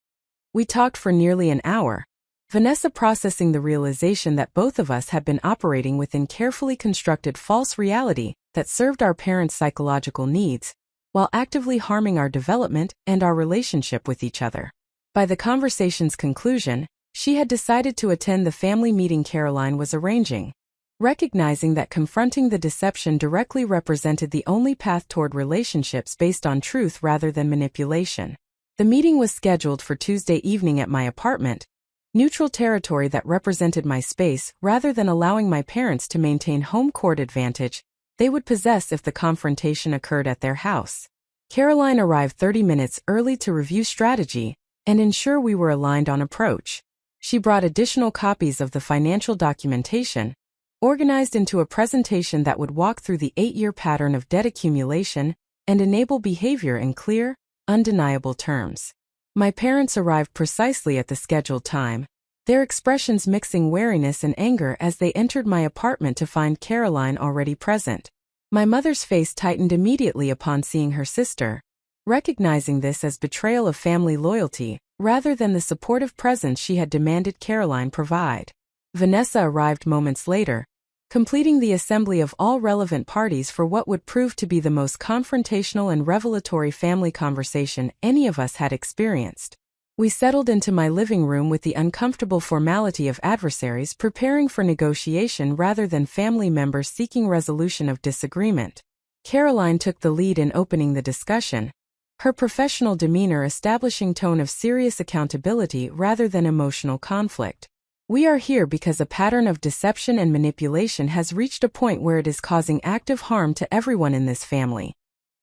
We talked for nearly an hour, Vanessa processing the realization that both of us had been operating within carefully constructed false reality that served our parents' psychological needs, while actively harming our development and our relationship with each other. By the conversation's conclusion, she had decided to attend the family meeting Caroline was arranging, recognizing that confronting the deception directly represented the only path toward relationships based on truth rather than manipulation. The meeting was scheduled for Tuesday evening at my apartment, neutral territory that represented my space rather than allowing my parents to maintain home court advantage they would possess if the confrontation occurred at their house. Caroline arrived 30 minutes early to review strategy and ensure we were aligned on approach. She brought additional copies of the financial documentation, organized into a presentation that would walk through the 8-year pattern of debt accumulation and enable behavior in clear, undeniable terms. My parents arrived precisely at the scheduled time, their expressions mixing wariness and anger as they entered my apartment to find Caroline already present. My mother's face tightened immediately upon seeing her sister, recognizing this as betrayal of family loyalty, rather than the supportive presence she had demanded Caroline provide. Vanessa arrived moments later, completing the assembly of all relevant parties for what would prove to be the most confrontational and revelatory family conversation any of us had experienced. We settled into my living room with the uncomfortable formality of adversaries preparing for negotiation rather than family members seeking resolution of disagreement. Caroline took the lead in opening the discussion, her professional demeanor establishing tone of serious accountability rather than emotional conflict. We are here because a pattern of deception and manipulation has reached a point where it is causing active harm to everyone in this family.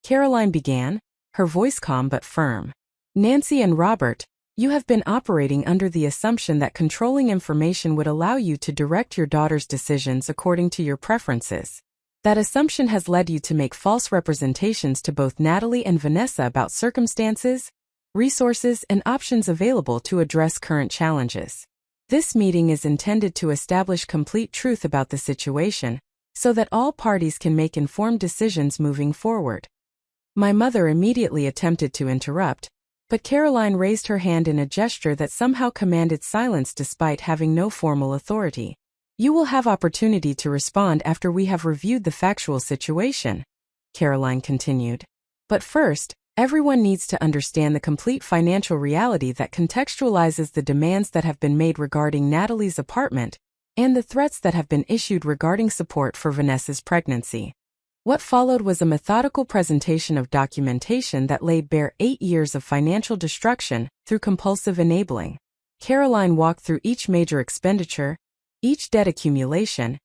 Caroline began, her voice calm but firm. Nancy and Robert, you have been operating under the assumption that controlling information would allow you to direct your daughter's decisions according to your preferences. That assumption has led you to make false representations to both Natalie and Vanessa about circumstances, resources, and options available to address current challenges. This meeting is intended to establish complete truth about the situation, so that all parties can make informed decisions moving forward. My mother immediately attempted to interrupt, but Caroline raised her hand in a gesture that somehow commanded silence despite having no formal authority. You will have opportunity to respond after we have reviewed the factual situation, Caroline continued. But first, everyone needs to understand the complete financial reality that contextualizes the demands that have been made regarding Natalie's apartment and the threats that have been issued regarding support for Vanessa's pregnancy. What followed was a methodical presentation of documentation that laid bare 8 years of financial destruction through compulsive enabling. Caroline walked through each major expenditure, each debt accumulation,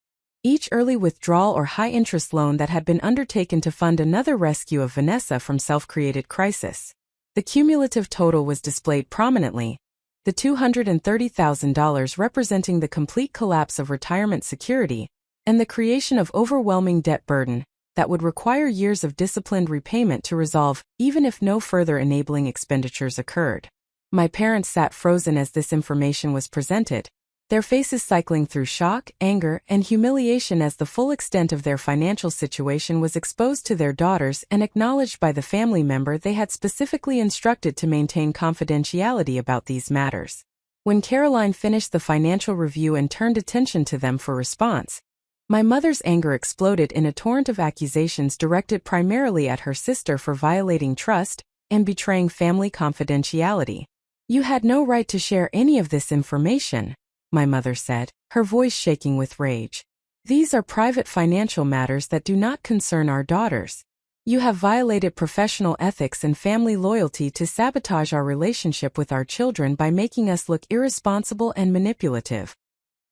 each early withdrawal or high-interest loan that had been undertaken to fund another rescue of Vanessa from self-created crisis. The cumulative total was displayed prominently, the $230,000 representing the complete collapse of retirement security and the creation of overwhelming debt burden that would require years of disciplined repayment to resolve, even if no further enabling expenditures occurred. My parents sat frozen as this information was presented, their faces cycling through shock, anger, and humiliation as the full extent of their financial situation was exposed to their daughters and acknowledged by the family member they had specifically instructed to maintain confidentiality about these matters. When Caroline finished the financial review and turned attention to them for response, my mother's anger exploded in a torrent of accusations directed primarily at her sister for violating trust and betraying family confidentiality. You had no right to share any of this information, my mother said, her voice shaking with rage. These are private financial matters that do not concern our daughters. You have violated professional ethics and family loyalty to sabotage our relationship with our children by making us look irresponsible and manipulative.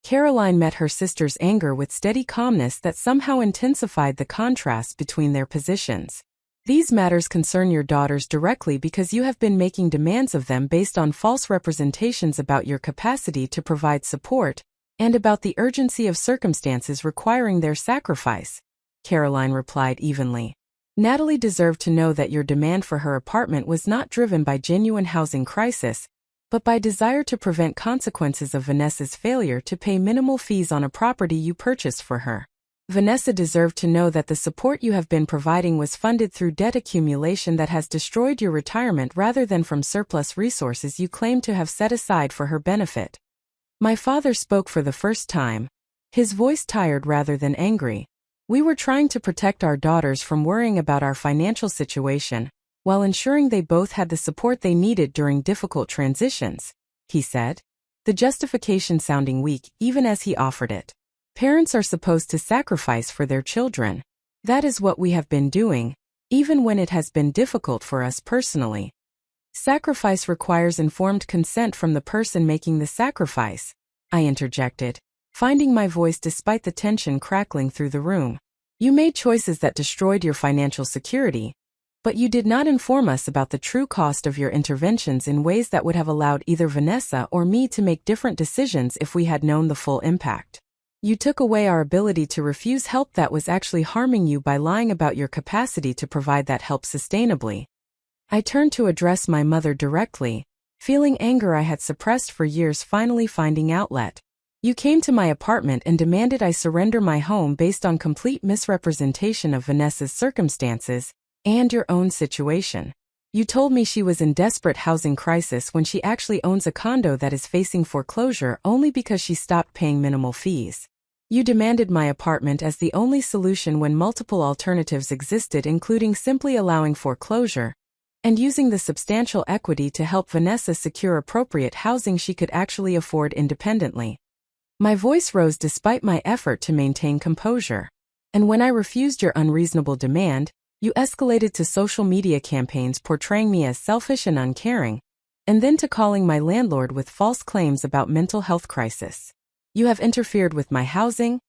Caroline met her sister's anger with steady calmness that somehow intensified the contrast between their positions. These matters concern your daughters directly because you have been making demands of them based on false representations about your capacity to provide support, and about the urgency of circumstances requiring their sacrifice, Caroline replied evenly. Natalie deserved to know that your demand for her apartment was not driven by genuine housing crisis, but by desire to prevent consequences of Vanessa's failure to pay minimal fees on a property you purchased for her. Vanessa deserved to know that the support you have been providing was funded through debt accumulation that has destroyed your retirement rather than from surplus resources you claim to have set aside for her benefit. My father spoke for the first time, his voice tired rather than angry. We were trying to protect our daughters from worrying about our financial situation, while ensuring they both had the support they needed during difficult transitions, he said, the justification sounding weak even as he offered it. Parents are supposed to sacrifice for their children. That is what we have been doing, even when it has been difficult for us personally. Sacrifice requires informed consent from the person making the sacrifice, I interjected, finding my voice despite the tension crackling through the room. You made choices that destroyed your financial security, but you did not inform us about the true cost of your interventions in ways that would have allowed either Vanessa or me to make different decisions if we had known the full impact. You took away our ability to refuse help that was actually harming you by lying about your capacity to provide that help sustainably. I turned to address my mother directly, feeling anger I had suppressed for years finally finding outlet. You came to my apartment and demanded I surrender my home based on complete misrepresentation of Vanessa's circumstances and your own situation. You told me she was in desperate housing crisis when she actually owns a condo that is facing foreclosure only because she stopped paying minimal fees. You demanded my apartment as the only solution when multiple alternatives existed, including simply allowing foreclosure and using the substantial equity to help Vanessa secure appropriate housing she could actually afford independently. My voice rose despite my effort to maintain composure. And when I refused your unreasonable demand, you escalated to social media campaigns portraying me as selfish and uncaring, and then to calling my landlord with false claims about mental health crisis. You have interfered with my housing,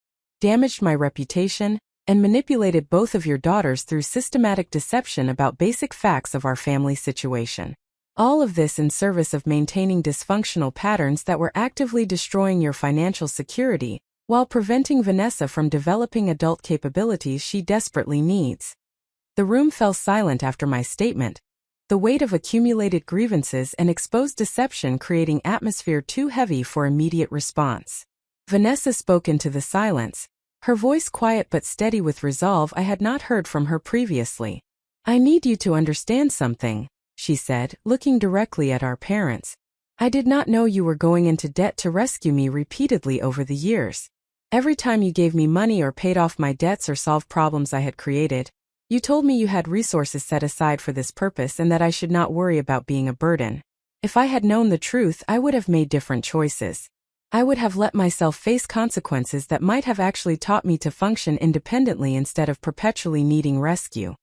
damaged my reputation, and manipulated both of your daughters through systematic deception about basic facts of our family situation. All of this in service of maintaining dysfunctional patterns that were actively destroying your financial security, while preventing Vanessa from developing adult capabilities she desperately needs. The room fell silent after my statement, the weight of accumulated grievances and exposed deception creating atmosphere too heavy for immediate response. Vanessa spoke into the silence, her voice quiet but steady with resolve I had not heard from her previously. I need you to understand something, she said, looking directly at our parents. I did not know you were going into debt to rescue me repeatedly over the years. Every time you gave me money or paid off my debts or solved problems I had created, you told me you had resources set aside for this purpose and that I should not worry about being a burden. If I had known the truth, I would have made different choices. I would have let myself face consequences that might have actually taught me to function independently instead of perpetually needing rescue.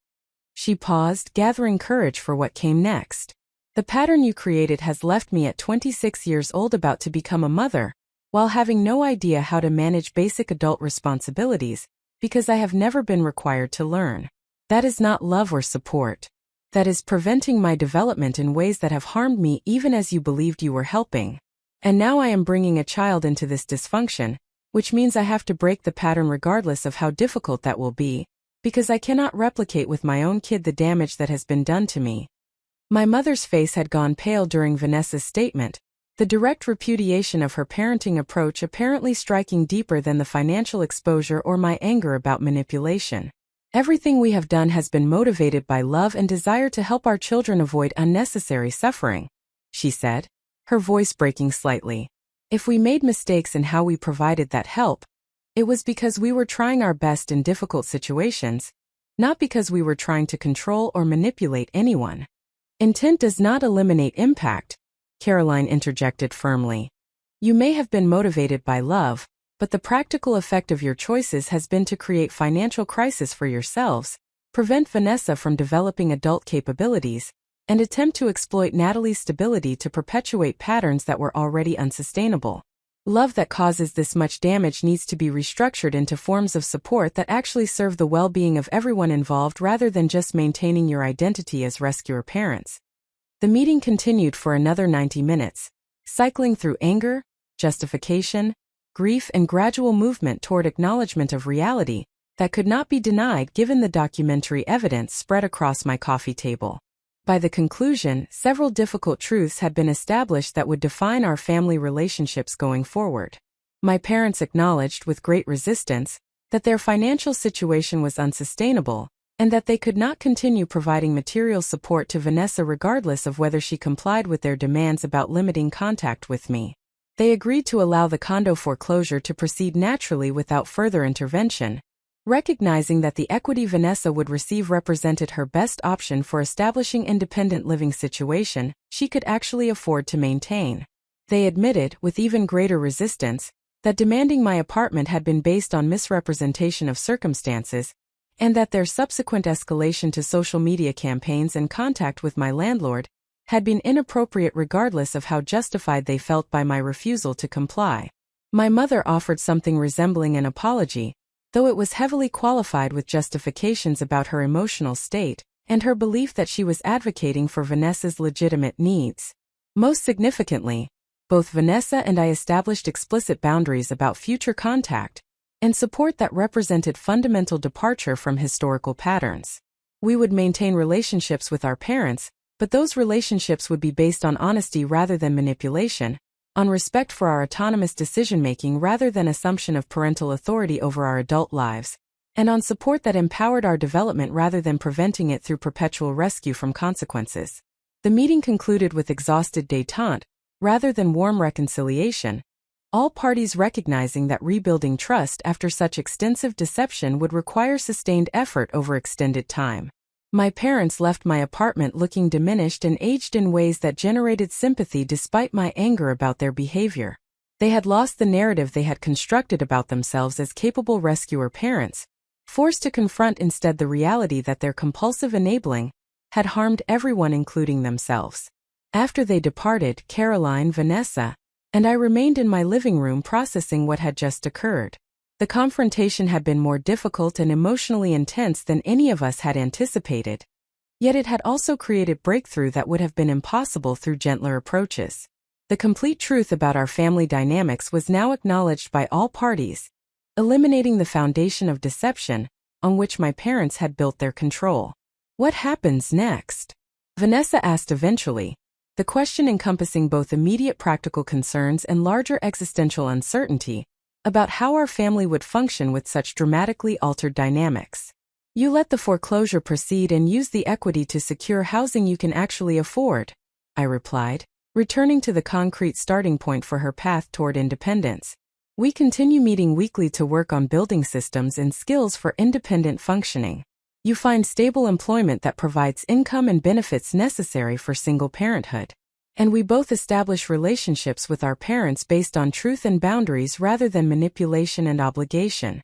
She paused, gathering courage for what came next. The pattern you created has left me at 26 years old about to become a mother, while having no idea how to manage basic adult responsibilities, because I have never been required to learn. That is not love or support. That is preventing my development in ways that have harmed me even as you believed you were helping. And now I am bringing a child into this dysfunction, which means I have to break the pattern regardless of how difficult that will be, because I cannot replicate with my own kid the damage that has been done to me. My mother's face had gone pale during Vanessa's statement, the direct repudiation of her parenting approach apparently striking deeper than the financial exposure or my anger about manipulation. Everything we have done has been motivated by love and desire to help our children avoid unnecessary suffering, she said, her voice breaking slightly. If we made mistakes in how we provided that help, it was because we were trying our best in difficult situations, not because we were trying to control or manipulate anyone. Intent does not eliminate impact, Caroline interjected firmly. You may have been motivated by love, but the practical effect of your choices has been to create financial crisis for yourselves, prevent Vanessa from developing adult capabilities, and attempt to exploit Natalie's stability to perpetuate patterns that were already unsustainable. Love that causes this much damage needs to be restructured into forms of support that actually serve the well-being of everyone involved rather than just maintaining your identity as rescuer parents. The meeting continued for another 90 minutes, cycling through anger, justification, grief, and gradual movement toward acknowledgement of reality that could not be denied given the documentary evidence spread across my coffee table. By the conclusion, several difficult truths had been established that would define our family relationships going forward. My parents acknowledged with great resistance that their financial situation was unsustainable, and that they could not continue providing material support to Vanessa regardless of whether she complied with their demands about limiting contact with me. They agreed to allow the condo foreclosure to proceed naturally without further intervention, recognizing that the equity Vanessa would receive represented her best option for establishing independent living situation she could actually afford to maintain. They admitted, with even greater resistance, that demanding my apartment had been based on misrepresentation of circumstances, and that their subsequent escalation to social media campaigns and contact with my landlord had been inappropriate regardless of how justified they felt by my refusal to comply. My mother offered something resembling an apology, though it was heavily qualified with justifications about her emotional state and her belief that she was advocating for Vanessa's legitimate needs. Most significantly, both Vanessa and I established explicit boundaries about future contact and support that represented fundamental departure from historical patterns. We would maintain relationships with our parents, but those relationships would be based on honesty rather than manipulation, on respect for our autonomous decision-making rather than assumption of parental authority over our adult lives, and on support that empowered our development rather than preventing it through perpetual rescue from consequences. The meeting concluded with exhausted détente, rather than warm reconciliation, all parties recognizing that rebuilding trust after such extensive deception would require sustained effort over extended time. My parents left my apartment looking diminished and aged in ways that generated sympathy despite my anger about their behavior. They had lost the narrative they had constructed about themselves as capable rescuer parents, forced to confront instead the reality that their compulsive enabling had harmed everyone including themselves. After they departed, Caroline, Vanessa, and I remained in my living room processing what had just occurred. The confrontation had been more difficult and emotionally intense than any of us had anticipated, yet it had also created breakthrough that would have been impossible through gentler approaches. The complete truth about our family dynamics was now acknowledged by all parties, eliminating the foundation of deception on which my parents had built their control. What happens next? Vanessa asked eventually, the question encompassing both immediate practical concerns and larger existential uncertainty about how our family would function with such dramatically altered dynamics. You let the foreclosure proceed and use the equity to secure housing you can actually afford, I replied, returning to the concrete starting point for her path toward independence. We continue meeting weekly to work on building systems and skills for independent functioning. You find stable employment that provides income and benefits necessary for single parenthood. And we both establish relationships with our parents based on truth and boundaries rather than manipulation and obligation.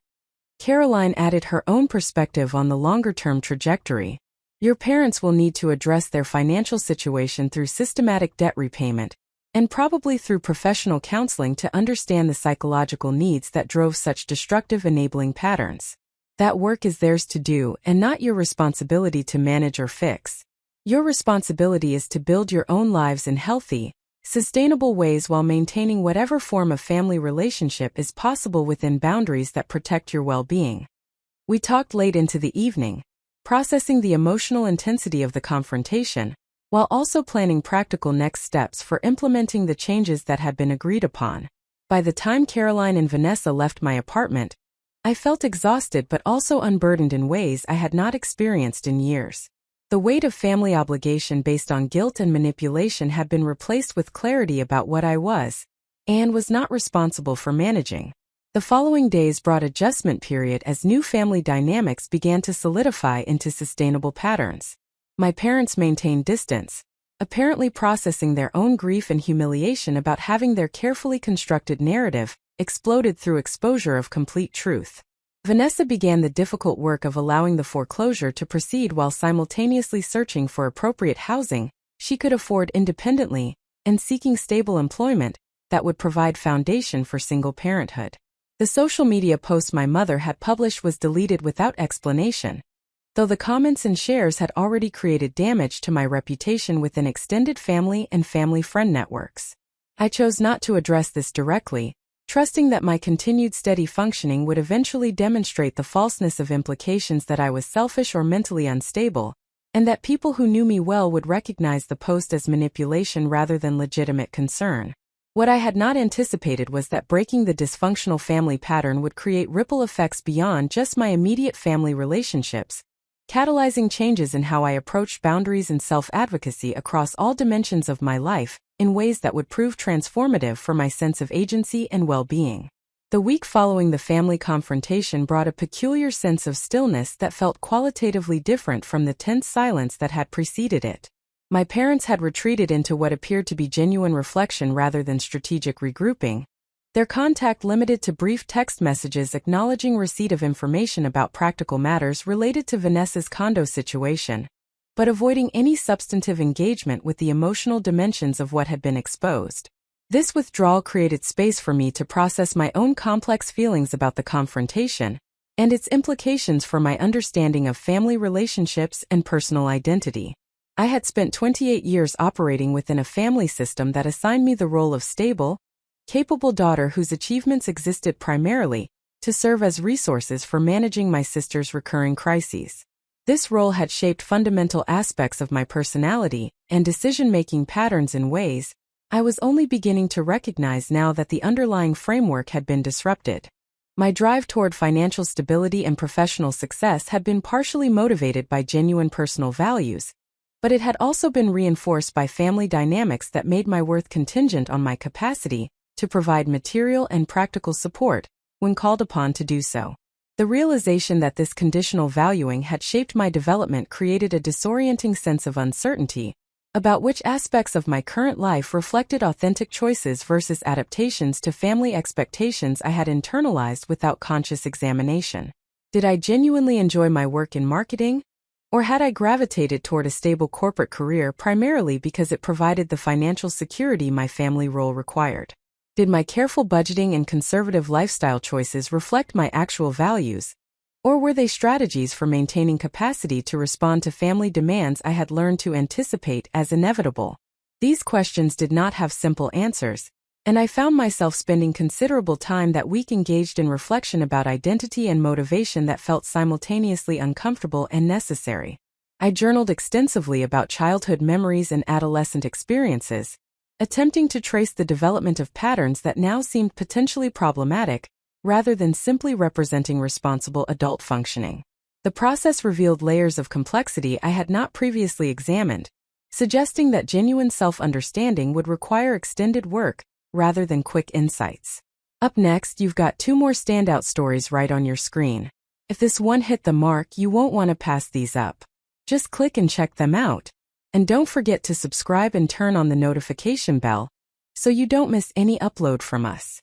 Caroline added her own perspective on the longer-term trajectory. Your parents will need to address their financial situation through systematic debt repayment, and probably through professional counseling to understand the psychological needs that drove such destructive enabling patterns. That work is theirs to do and not your responsibility to manage or fix. Your responsibility is to build your own lives in healthy, sustainable ways while maintaining whatever form of family relationship is possible within boundaries that protect your well-being. We talked late into the evening, processing the emotional intensity of the confrontation, while also planning practical next steps for implementing the changes that had been agreed upon. By the time Caroline and Vanessa left my apartment, I felt exhausted but also unburdened in ways I had not experienced in years. The weight of family obligation based on guilt and manipulation had been replaced with clarity about what I was and was not responsible for managing. The following days brought adjustment period as new family dynamics began to solidify into sustainable patterns. My parents maintained distance, apparently processing their own grief and humiliation about having their carefully constructed narrative exploded through exposure of complete truth. Vanessa began the difficult work of allowing the foreclosure to proceed while simultaneously searching for appropriate housing she could afford independently and seeking stable employment that would provide foundation for single parenthood. The social media post my mother had published was deleted without explanation, though the comments and shares had already created damage to my reputation within extended family and family friend networks. I chose not to address this directly, trusting that my continued steady functioning would eventually demonstrate the falseness of implications that I was selfish or mentally unstable, and that people who knew me well would recognize the post as manipulation rather than legitimate concern. What I had not anticipated was that breaking the dysfunctional family pattern would create ripple effects beyond just my immediate family relationships, catalyzing changes in how I approached boundaries and self-advocacy across all dimensions of my life in ways that would prove transformative for my sense of agency and well-being. The week following the family confrontation brought a peculiar sense of stillness that felt qualitatively different from the tense silence that had preceded it. My parents had retreated into what appeared to be genuine reflection rather than strategic regrouping, their contact limited to brief text messages acknowledging receipt of information about practical matters related to Vanessa's condo situation, but avoiding any substantive engagement with the emotional dimensions of what had been exposed. This withdrawal created space for me to process my own complex feelings about the confrontation and its implications for my understanding of family relationships and personal identity. I had spent 28 years operating within a family system that assigned me the role of stable, capable daughter whose achievements existed primarily to serve as resources for managing my sister's recurring crises. This role had shaped fundamental aspects of my personality and decision-making patterns in ways I was only beginning to recognize now that the underlying framework had been disrupted. My drive toward financial stability and professional success had been partially motivated by genuine personal values, but it had also been reinforced by family dynamics that made my worth contingent on my capacity to provide material and practical support when called upon to do so. The realization that this conditional valuing had shaped my development created a disorienting sense of uncertainty about which aspects of my current life reflected authentic choices versus adaptations to family expectations I had internalized without conscious examination. Did I genuinely enjoy my work in marketing? Or had I gravitated toward a stable corporate career primarily because it provided the financial security my family role required? Did my careful budgeting and conservative lifestyle choices reflect my actual values? Or were they strategies for maintaining capacity to respond to family demands I had learned to anticipate as inevitable? These questions did not have simple answers, and I found myself spending considerable time that week engaged in reflection about identity and motivation that felt simultaneously uncomfortable and necessary. I journaled extensively about childhood memories and adolescent experiences, attempting to trace the development of patterns that now seemed potentially problematic, rather than simply representing responsible adult functioning. The process revealed layers of complexity I had not previously examined, suggesting that genuine self-understanding would require extended work rather than quick insights. Up next, you've got 2 more standout stories right on your screen. If this one hit the mark, you won't want to pass these up. Just click and check them out. And don't forget to subscribe and turn on the notification bell so you don't miss any upload from us.